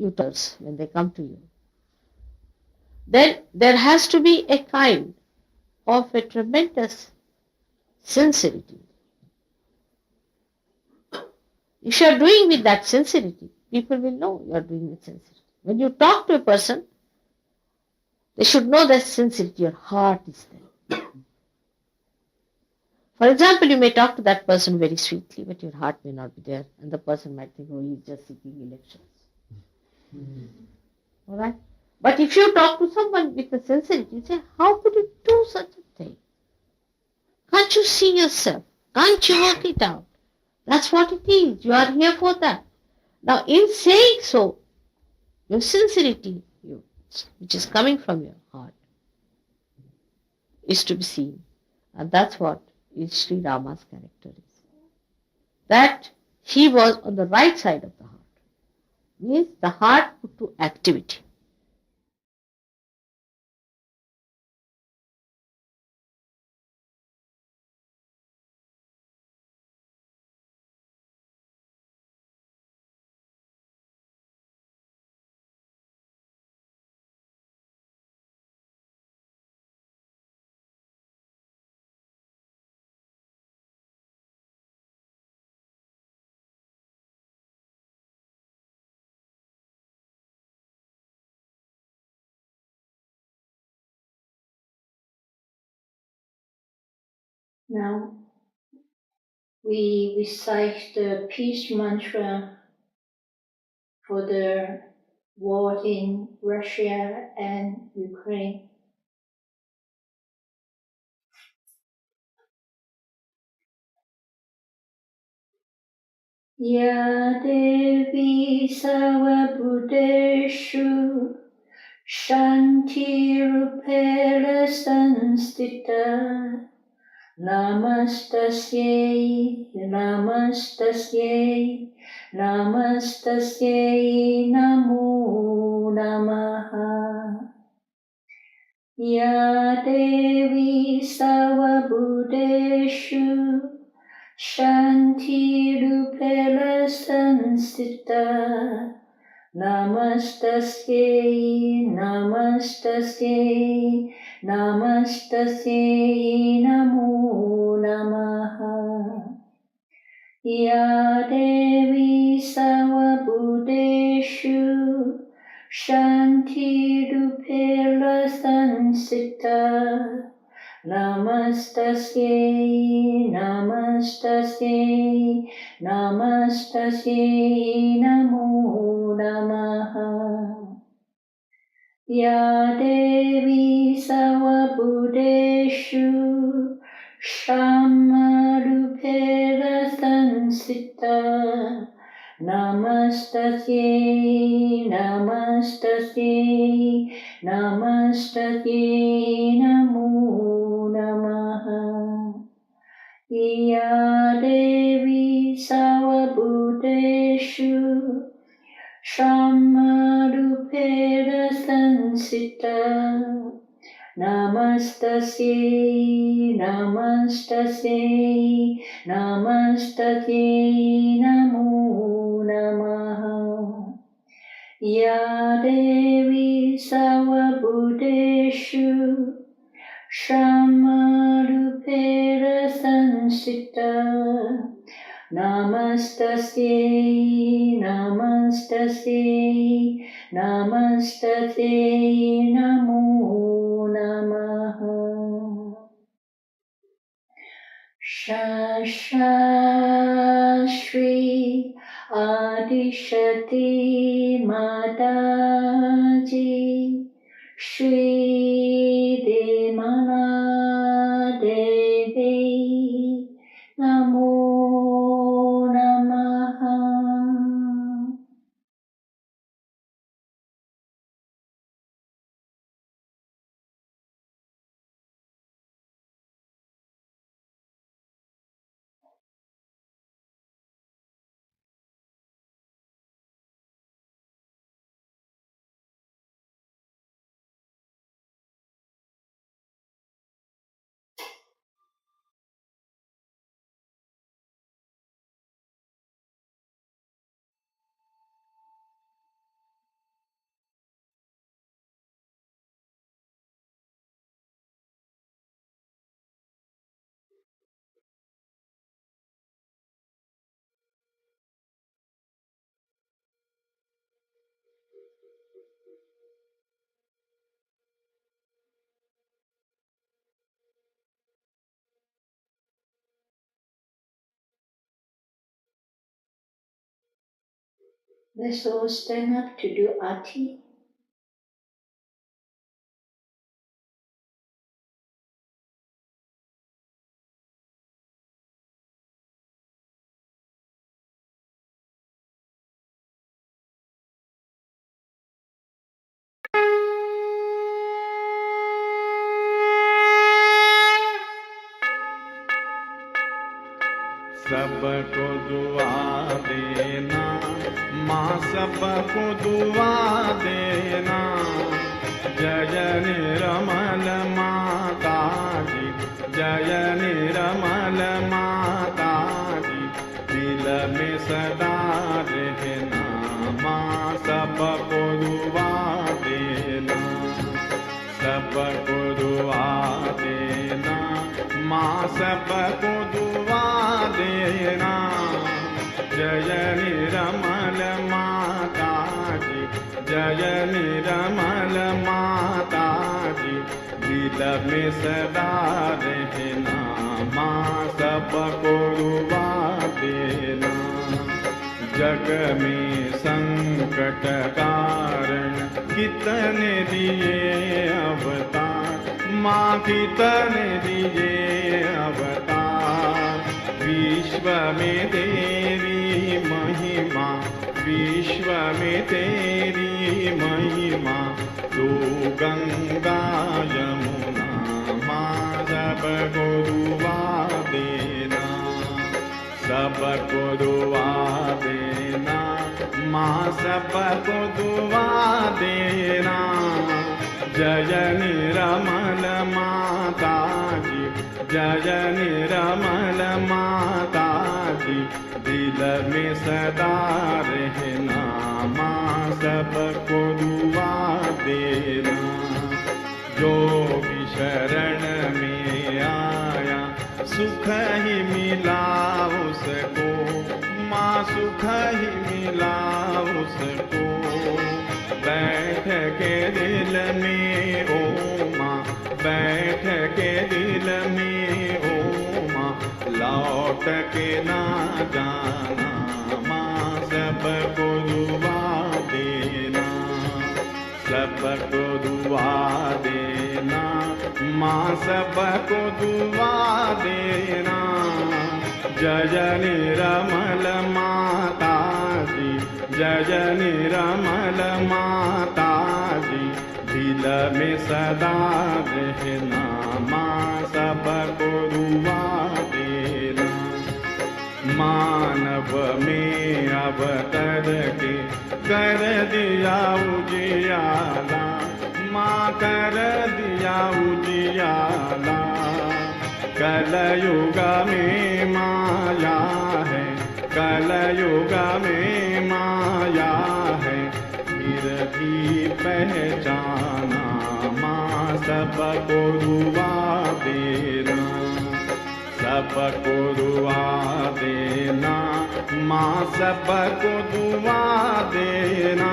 they come to you, then there has to be a kind of a tremendous sincerity. If you are doing with that sincerity, people will know you are doing with sincerity. When you talk to a person, they should know that sincerity, your heart is there. For example, you may talk to that person very sweetly, but your heart may not be there, and the person might think, oh, he's just seeking elections. All right? But if you talk to someone with a sincerity, you say, how could you do such a thing? Can't you see yourself? Can't you work it out? That's what it is. You are here for that. Now, in saying so, your sincerity, which is coming from your heart, is to be seen. And that's what is Shri Rama's character is. That he was on the right side of the heart. Means the heart put to activity. Now we recite the peace mantra for the war in Russia and Ukraine. Ya Devi Sarvabhuteshu Shanti Rupela Sanstita Namastasye, Namastasye, Namastasye, Namo Namaha. Ya Devi Sarvabhuteshu Shanti Rupela Sanstita Namastasye, Namastasye, Namastasye, Namo Namaha. Ya Devi Sarvabhuteshu Shanti Rupela Sansita Namastasye, Namastasye, Namastasye, Namo Namaha. Ya Devi Sarvabhuteshu Shamarupela Sansita Namastasye, Namastasye, Namastasye, Namo Namaha. Ya Devi Sarvabhuteshu Shamarupela Sansita Namastasye, Namastasye, Namastasye, Namo Namaha. Ya Devi Sarvabhuteshu Shamarupela Sansita Namastasye, Namastasye, Namastasye, Namo Namaha. Shri Adishati Mataji Shri Demana Devi Namo Namaha. Let's all stand up to do Aarti. सबको दुआ देना माँ, सबको दुआ देना। जय निर्मल माता जी, जय निर्मल माता जी, दिल में सदा रहना माँ, सबको दुआ देना, सबको दुआ देना माँ, सबको दुआ देना। जय निर्मल माता जी, जय निर्मल माता जी, दिल में सदा रहना माँ सबको दुआ देना। जग में संकट कारण कितने दिए अवतार, माँ कितने दिए अवतार। विश्व में तेरी महिमा, विश्व में तेरी महिमा, तू गंगा यमुना माँ सबको दुआ देना, सबको दुआ देना, माँ सबको दुआ देना। जय निरमल माता जी, जय निरमल माता जी, दिल में सदा रहना, माँ सबको दुआ देना। जो भी शरण में आया सुख ही मिला उसको, माँ सुख ही मिला उसको। बैठ के दिल में ओ माँ, बैठ के दिल में ओ माँ, लौट के ना जाना, माँ सबको दुआ देना, सबको दुआ देना, माँ सबको दुआ देना। जय निरमल माता जी, जय निरमल माता जी, दिल में सदा रहना, माँ सबको दुआ देना। मानव में अवतर के कर दिया उजियाला, माँ कर दिया उजियाला। कलयुग में माया है, कलयुग में माया है, फिर भी पहचाना, माँ सबको दुआ देना, सबको दुआ देना, माँ सबको दुआ देना।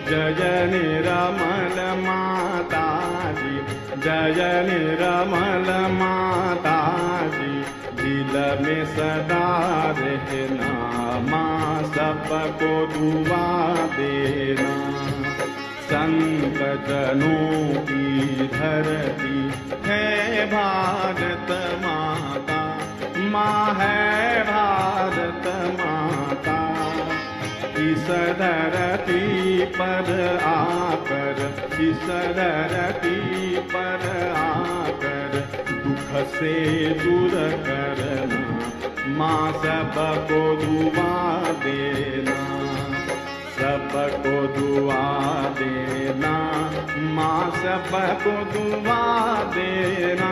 जय निरमल माता जी, जय निरमल माता जी, दिल में सदा रहना, माँ सबको दुआ देना। संत जनों की धरती है भारत माता, माँ है भारत माता। इस धरती पर आकर, इस धरती पर आकर, दुख से दूर करना, माँ सबको दुआ देना, सबको दुआ देना, माँ सबको दुआ देना।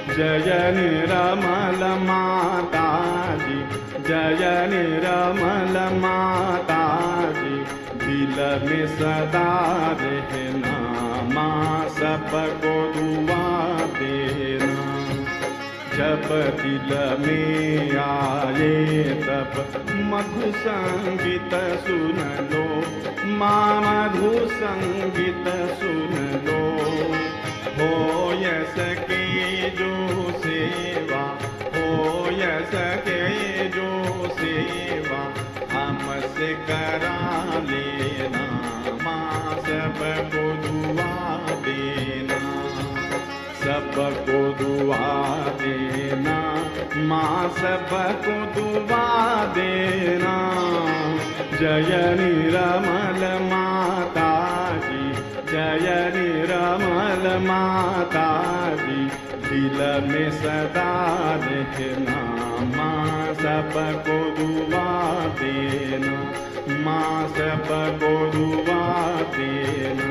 जय निरमल माता जी, जय निरमल माता जी, दिल में सदा रहना, माँ सबको दुआ देना। जब दिल में आए तब मधु संगीत सुन लो, माँ मधु संगीत सुन लो। हो सके जो सेवा, हो सके जो सेवा, हमसे करा लेना, माँ सबको दुआ देना, सबको दुआ देना, माँ सबको दुआ देना। जय निरमल माता जी, जय निरमल माता जी, दिल में सदा रहना, माँ सबको दुआ देना, माँ सबको दुआ देना,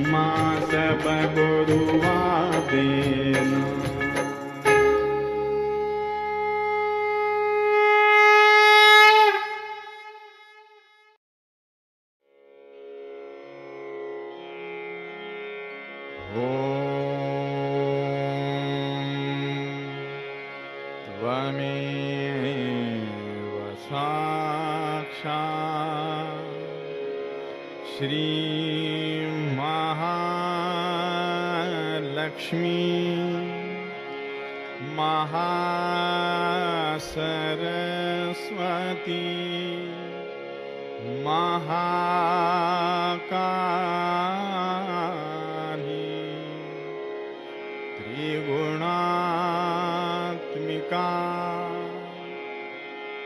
माँ सबको दुआ देना। त्वमेव साक्षात् श्री महालक्ष्मी महासरस्वती महाकाली त्रिगुणात्मिका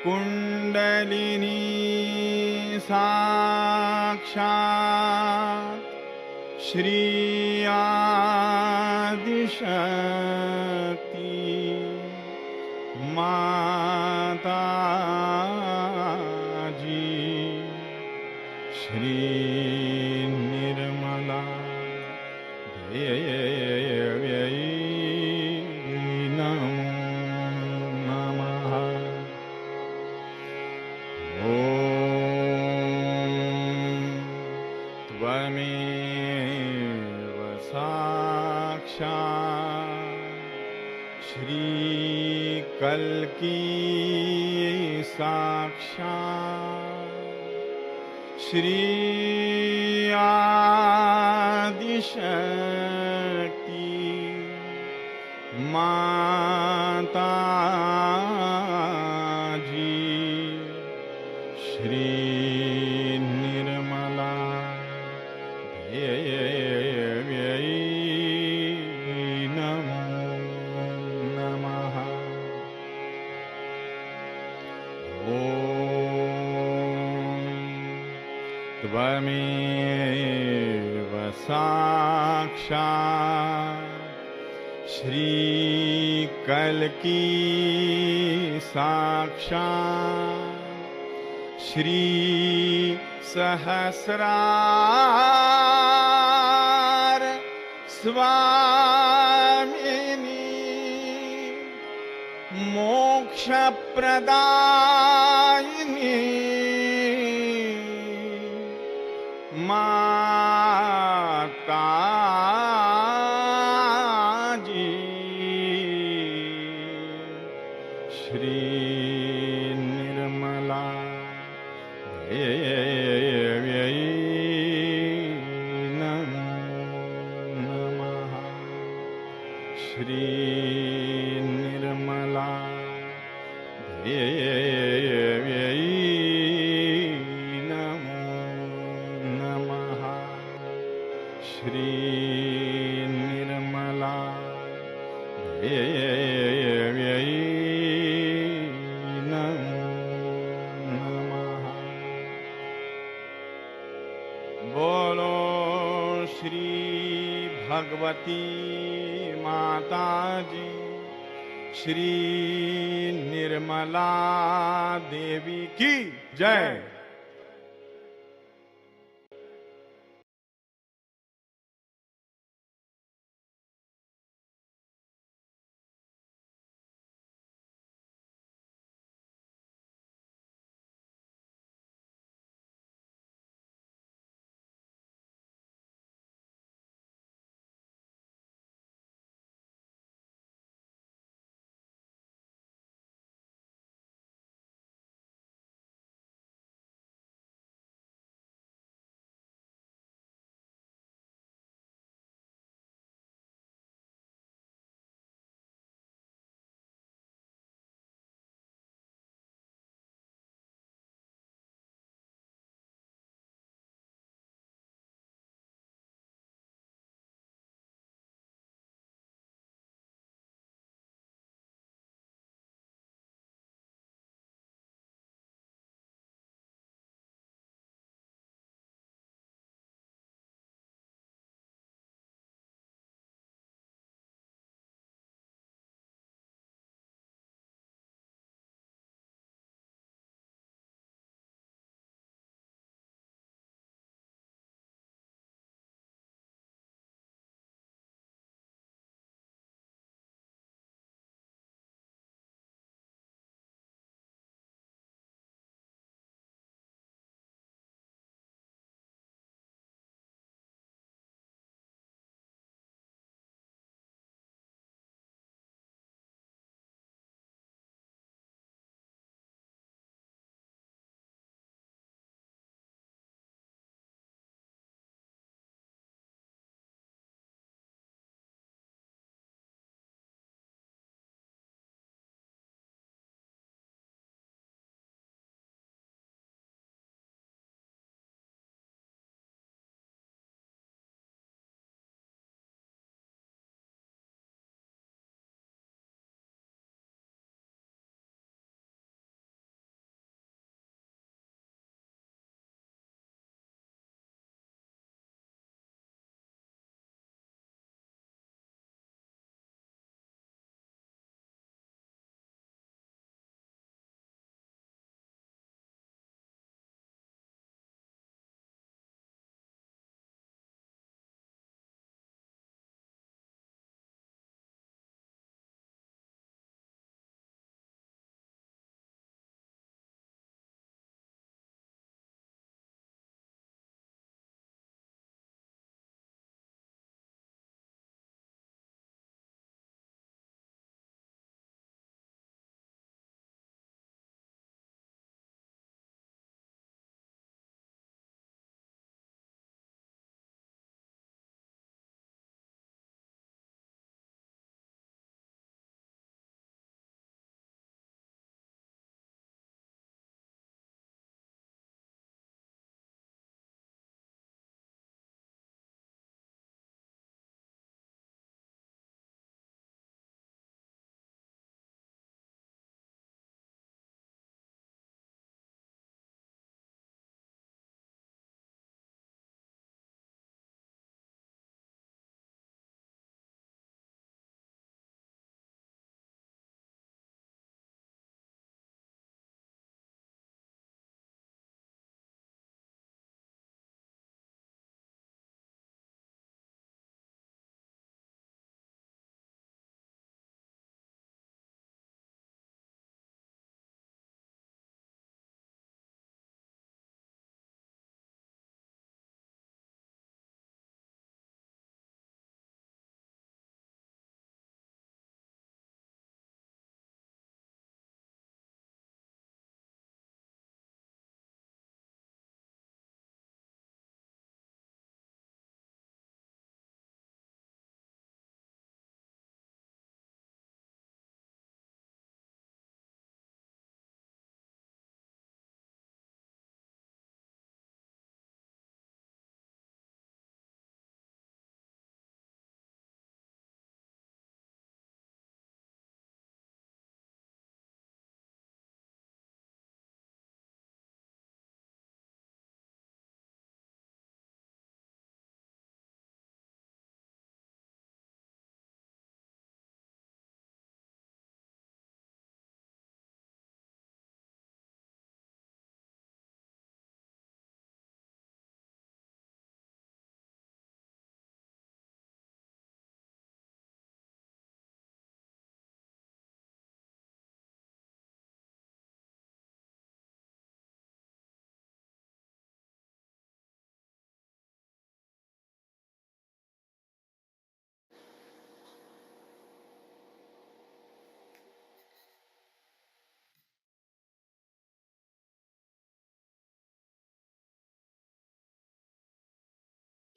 कुंडलिनी साक्षात् श्री आदिशक्ति माताजी श्री निर्मला देव्यै नमो नमः। ॐ त्वमेव साक्षात् श्रीकल्की साक्षात् श्री आदिशक्ति माताजी श्री निर्मला देव्यै नमो नमः। ॐ त्वमेव साक्षात् श्रीकल्की साक्षात् श्री सहस्रार स्वामिनी मोक्षप्रदायिनी माताजी श्री निर्मला देव्यै नमो नमः। श्री निर्मला देव्यै नमो नमः। श्री निर्मला देव्यै नमो नमः। बोलो श्री भगवती माताजी श्री निर्मला देवी की जय।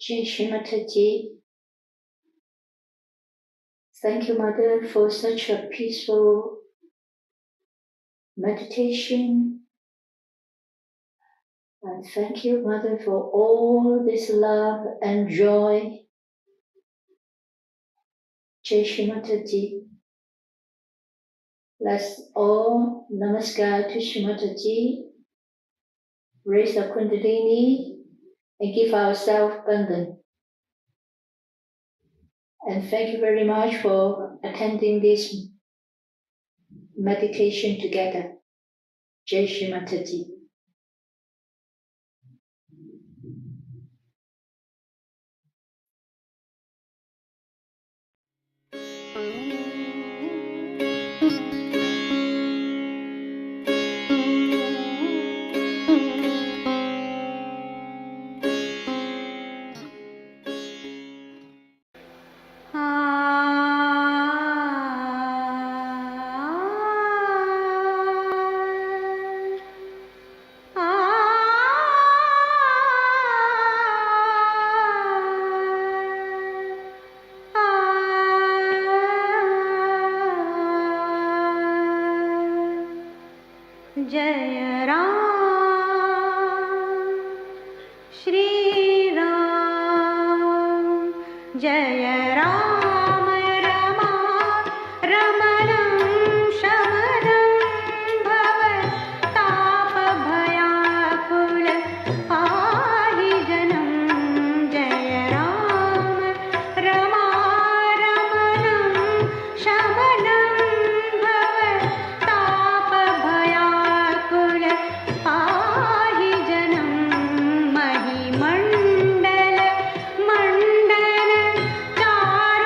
Jai Shri Mataji. Thank you, Mother, for such a peaceful meditation. And thank you, Mother, for all this love and joy. Jai Shri Mataji. Let's all namaskar to Shri Mataji. Raise the Kundalini and give ourselves abundance. And thank you very much for attending this meditation together. Jai Shri Mataji. जय राम श्री राम जय राम रमा रमणं शमनं भव ताप भयाकुल पाहि जनं जय राम रमा रमणं शमनं भव ताप भयाकुल पाहि जनं महिमण्डल मण्डन चार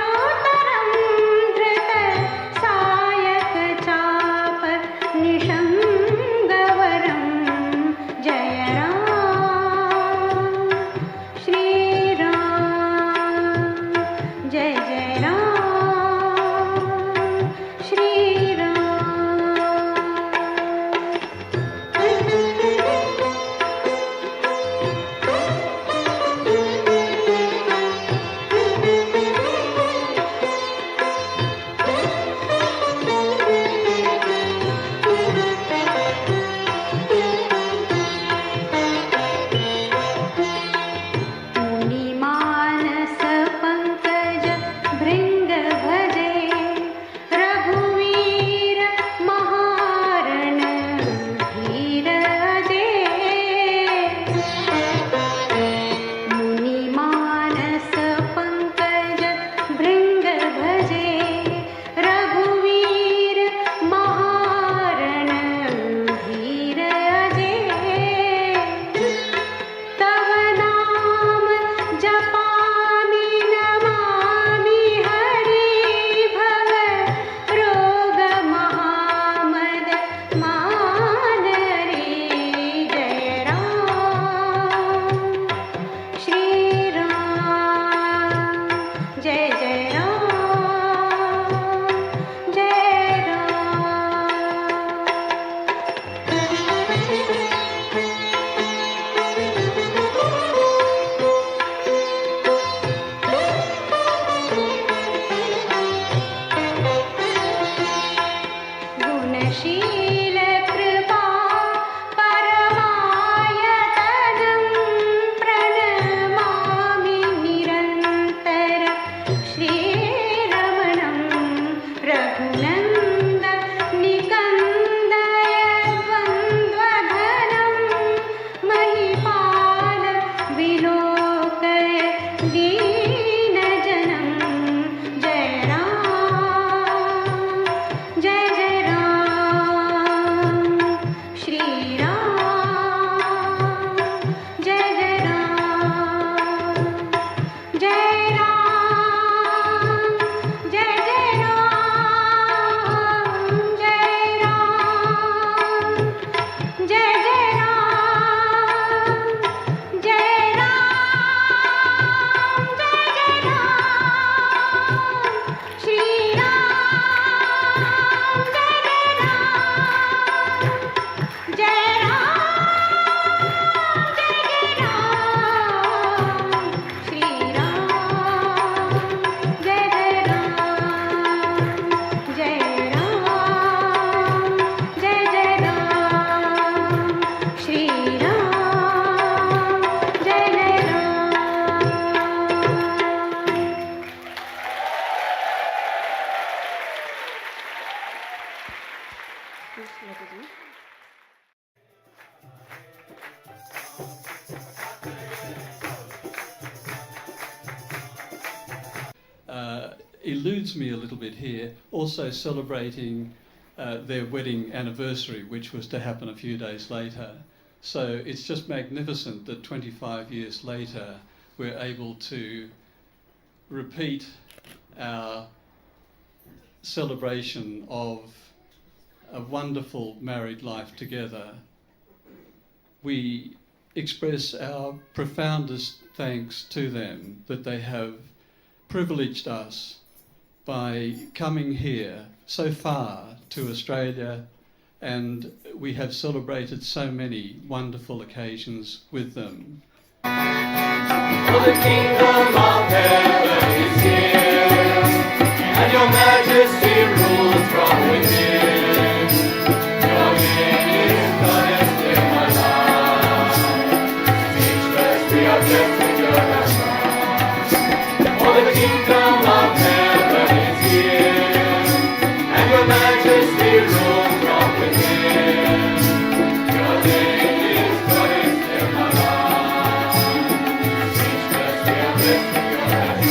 eludes me a little bit here, also celebrating their wedding anniversary, which was to happen a few days later. So it's just magnificent that 25 years later we're able to repeat our celebration of a wonderful married life together. We express our profoundest thanks to them that they have privileged us by coming here so far to Australia, and we have celebrated so many wonderful occasions with them. For the kingdom of heaven is here, and your majesty rules from within. Your name is goddess in my life. Speechless we are blessed with your love. For the kingdom of heaven is here, and your majesty rules from within. Your name is goddess in my life. Speechless we are blessed with your love.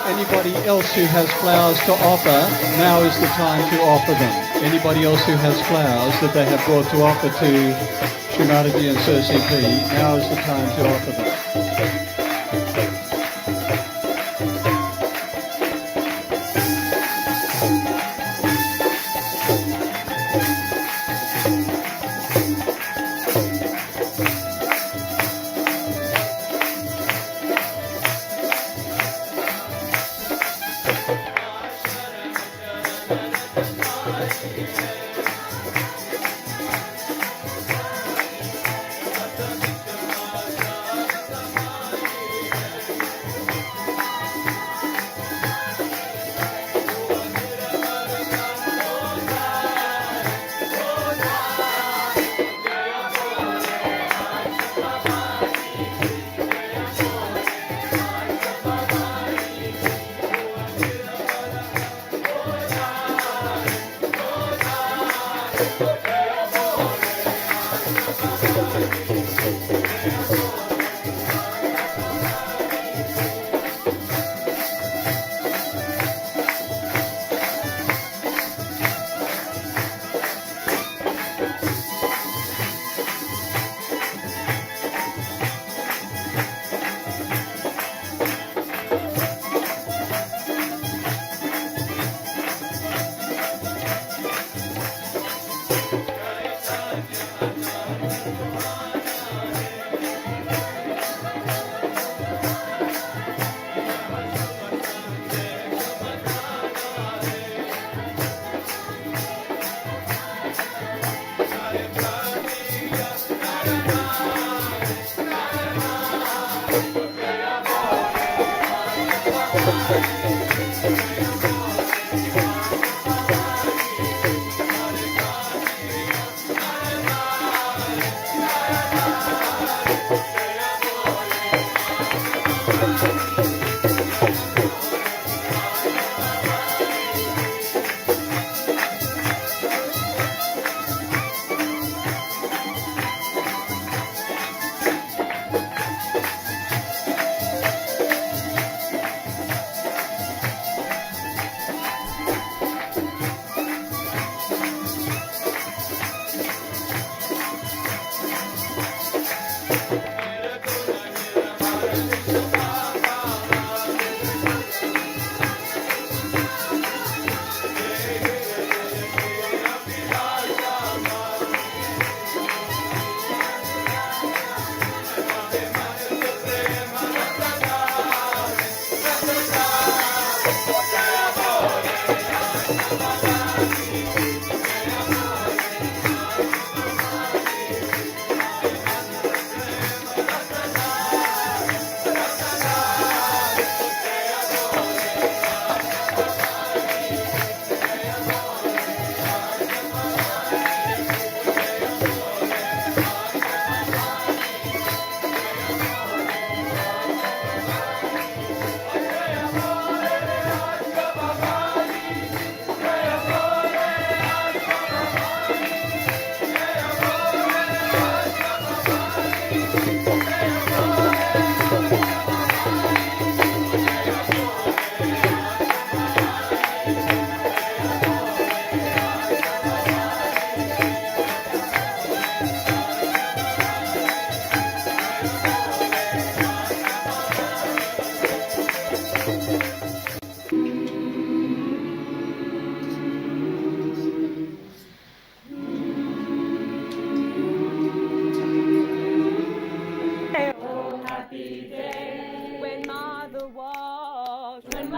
Anybody else who has flowers to offer, now is the time to offer them. Anybody else who has flowers that they have brought to offer to Srimati and Sir CP, now is the time to offer them.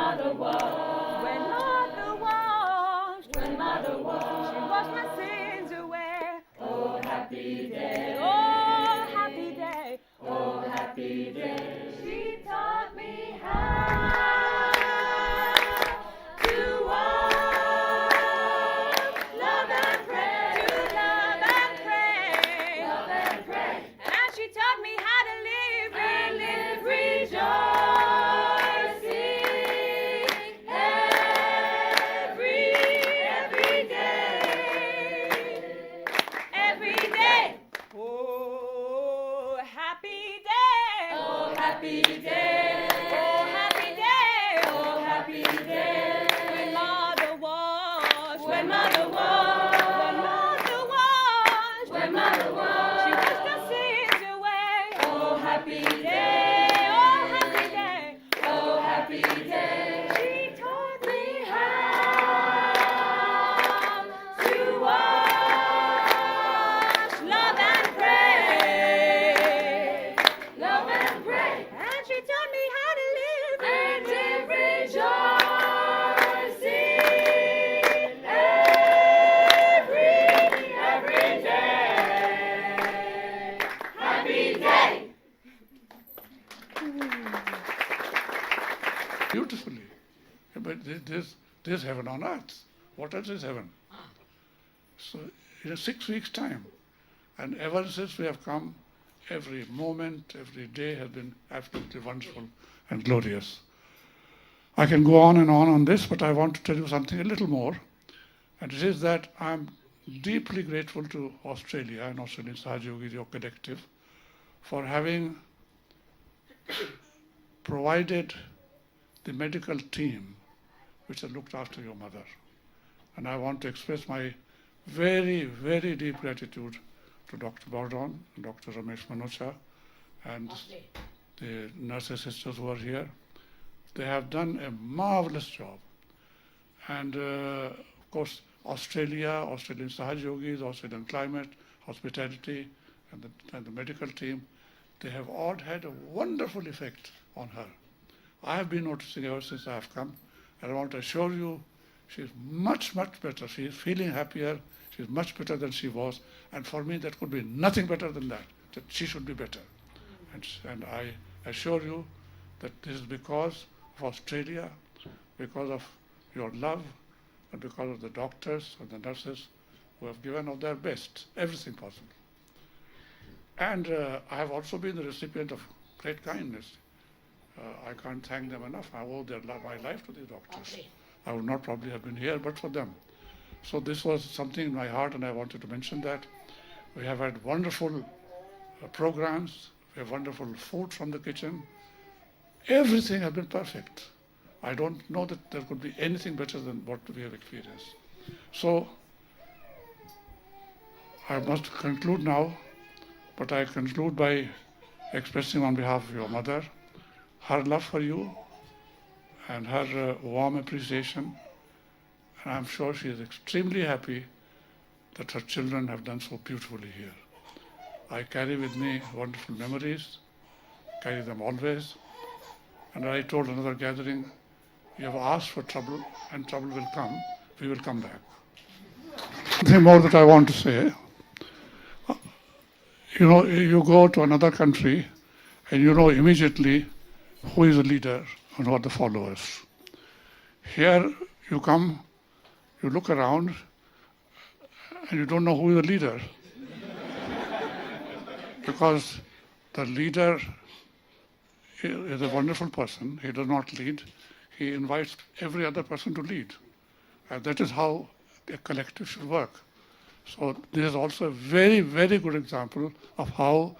mother washed, when mother washed, when mother washed. she washed my sins away. Oh, happy day, Oh, happy day. oh, happy day. She taught me how to walk, love and pray, to love and pray, Love and pray, and she taught me how to live, and live rejoicing every day, every day. Oh, happy day. oh, happy day, Oh, happy day. oh, happy day. When mother washed, When mother washed, when mother washed, when mother washed. she washed our sins away. Oh, happy day, Oh, happy day. oh, happy day. She taught me How to wash, love and pray, love and pray, and she taught me how to live, and live rejoicing every day. Happy day. Beautifully. But this heaven on earth. What else is heaven? So in 6 weeks' time. And ever since we have come, every moment, every day has been absolutely wonderful and glorious. I can go on and on this, but I want to tell you something a little more. And it is that I'm deeply grateful to Australia and Australian Sahaja Yogi, your collective, for having provided the medical team which has looked after your mother. And I want to express my very, very deep gratitude to Dr. Bardon, Dr. Ramesh Manocha, and the nurses sisters who are here. They have done a marvelous job. And of course, Australia, Australian Sahaja Yogis, Australian Climate, Hospitality, and the medical team, they have all had a wonderful effect on her. I have been noticing ever since I have come, and I want to assure you, she is much, much better. She is feeling happier. She is much better than she was. And for me, that could be nothing better than that she should be better. And I assure you that this is because of Australia, because of your love, and because of the doctors and the nurses who have given of their best, everything possible. And I have also been the recipient of great kindness. I can't thank them enough. I owe my life to these doctors. I would not probably have been here but for them. So this was something in my heart, and I wanted to mention that. We have had wonderful programs. We have wonderful food from the kitchen. Everything has been perfect. I don't know that there could be anything better than what we have experienced. So I must conclude now, but I conclude by expressing on behalf of your mother her love for you and her warm appreciation. And I'm sure she is extremely happy that her children have done so beautifully here. I carry with me wonderful memories, carry them always. And I told another gathering, you have asked for trouble and trouble will come. We will come back. Nothing more that I want to say. You know, you go to another country and you know immediately who is the leader and who are the followers. Here you come, you look around and you don't know who is the leader. Because the leader is a wonderful person. He does not lead. He invites every other person to lead. And that is how a collective should work. So this is also a very, very good example of how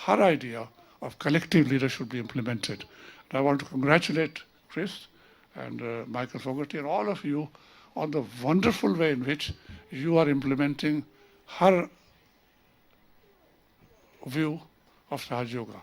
her idea of collective leadership should be implemented. And I want to congratulate Chris and Michael Fogarty and all of you on the wonderful way in which you are implementing her view of Sahaja Yoga.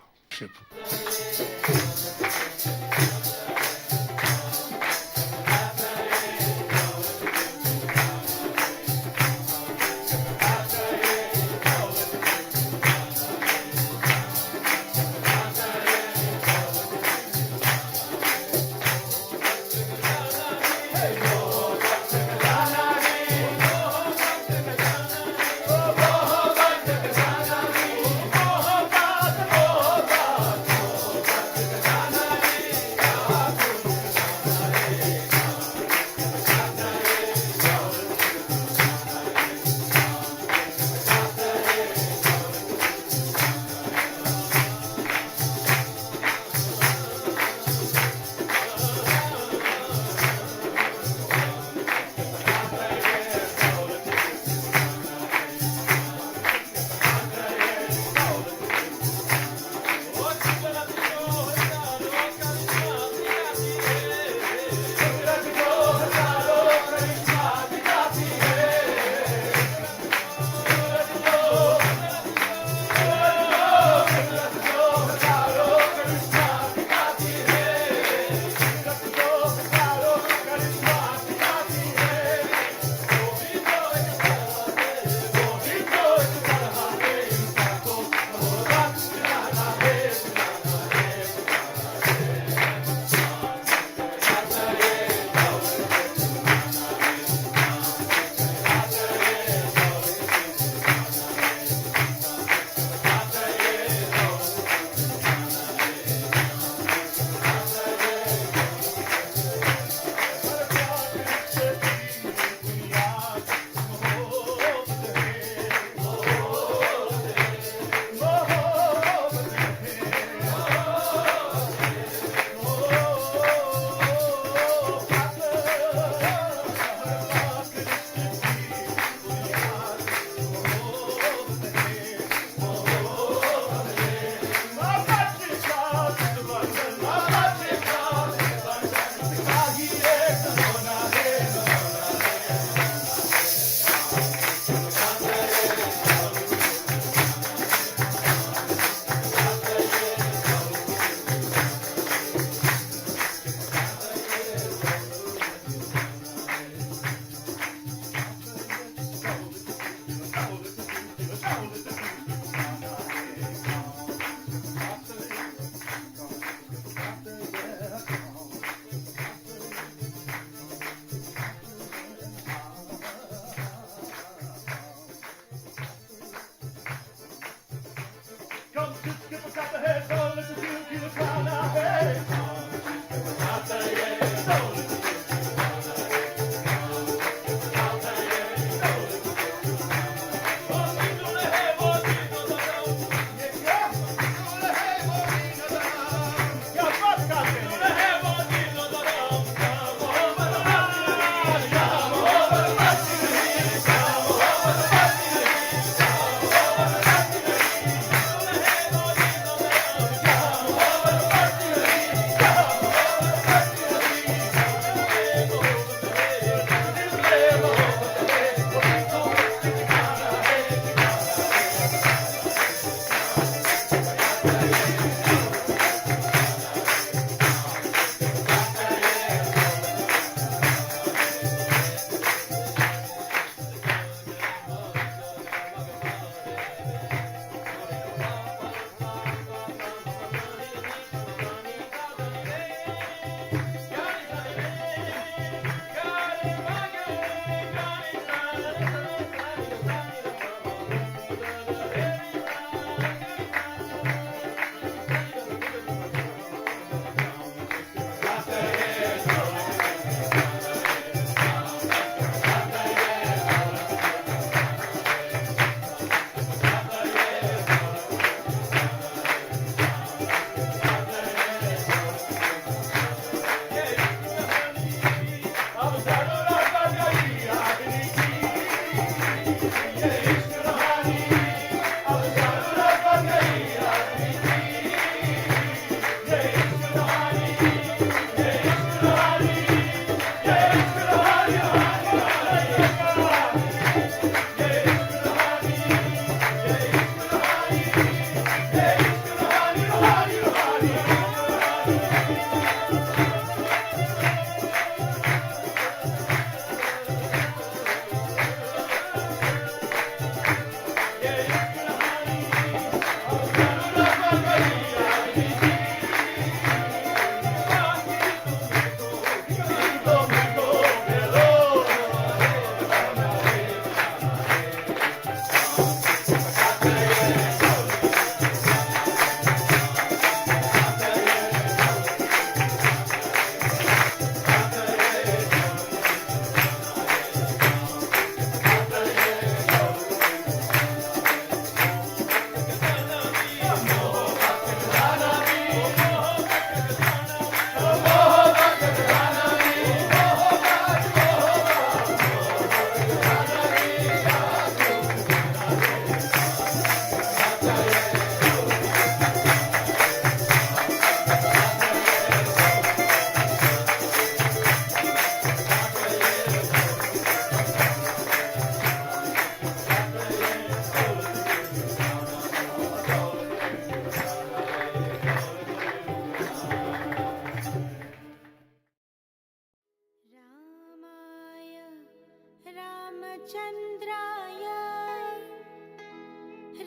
रामचन्द्राय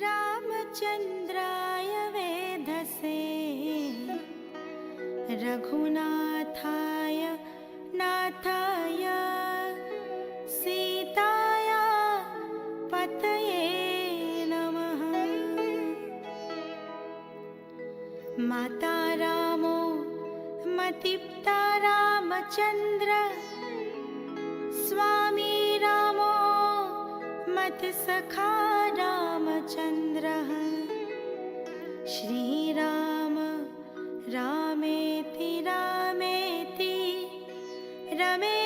रामचन्द्राय वेधसे रघुनाथाय नाथाय सीताया पतये नमः। माता रामो मतिप्ता रामचन्द्र स्वामी रामो मत सखा रामचन्द्रः। श्रीराम रामेति रामेति रमे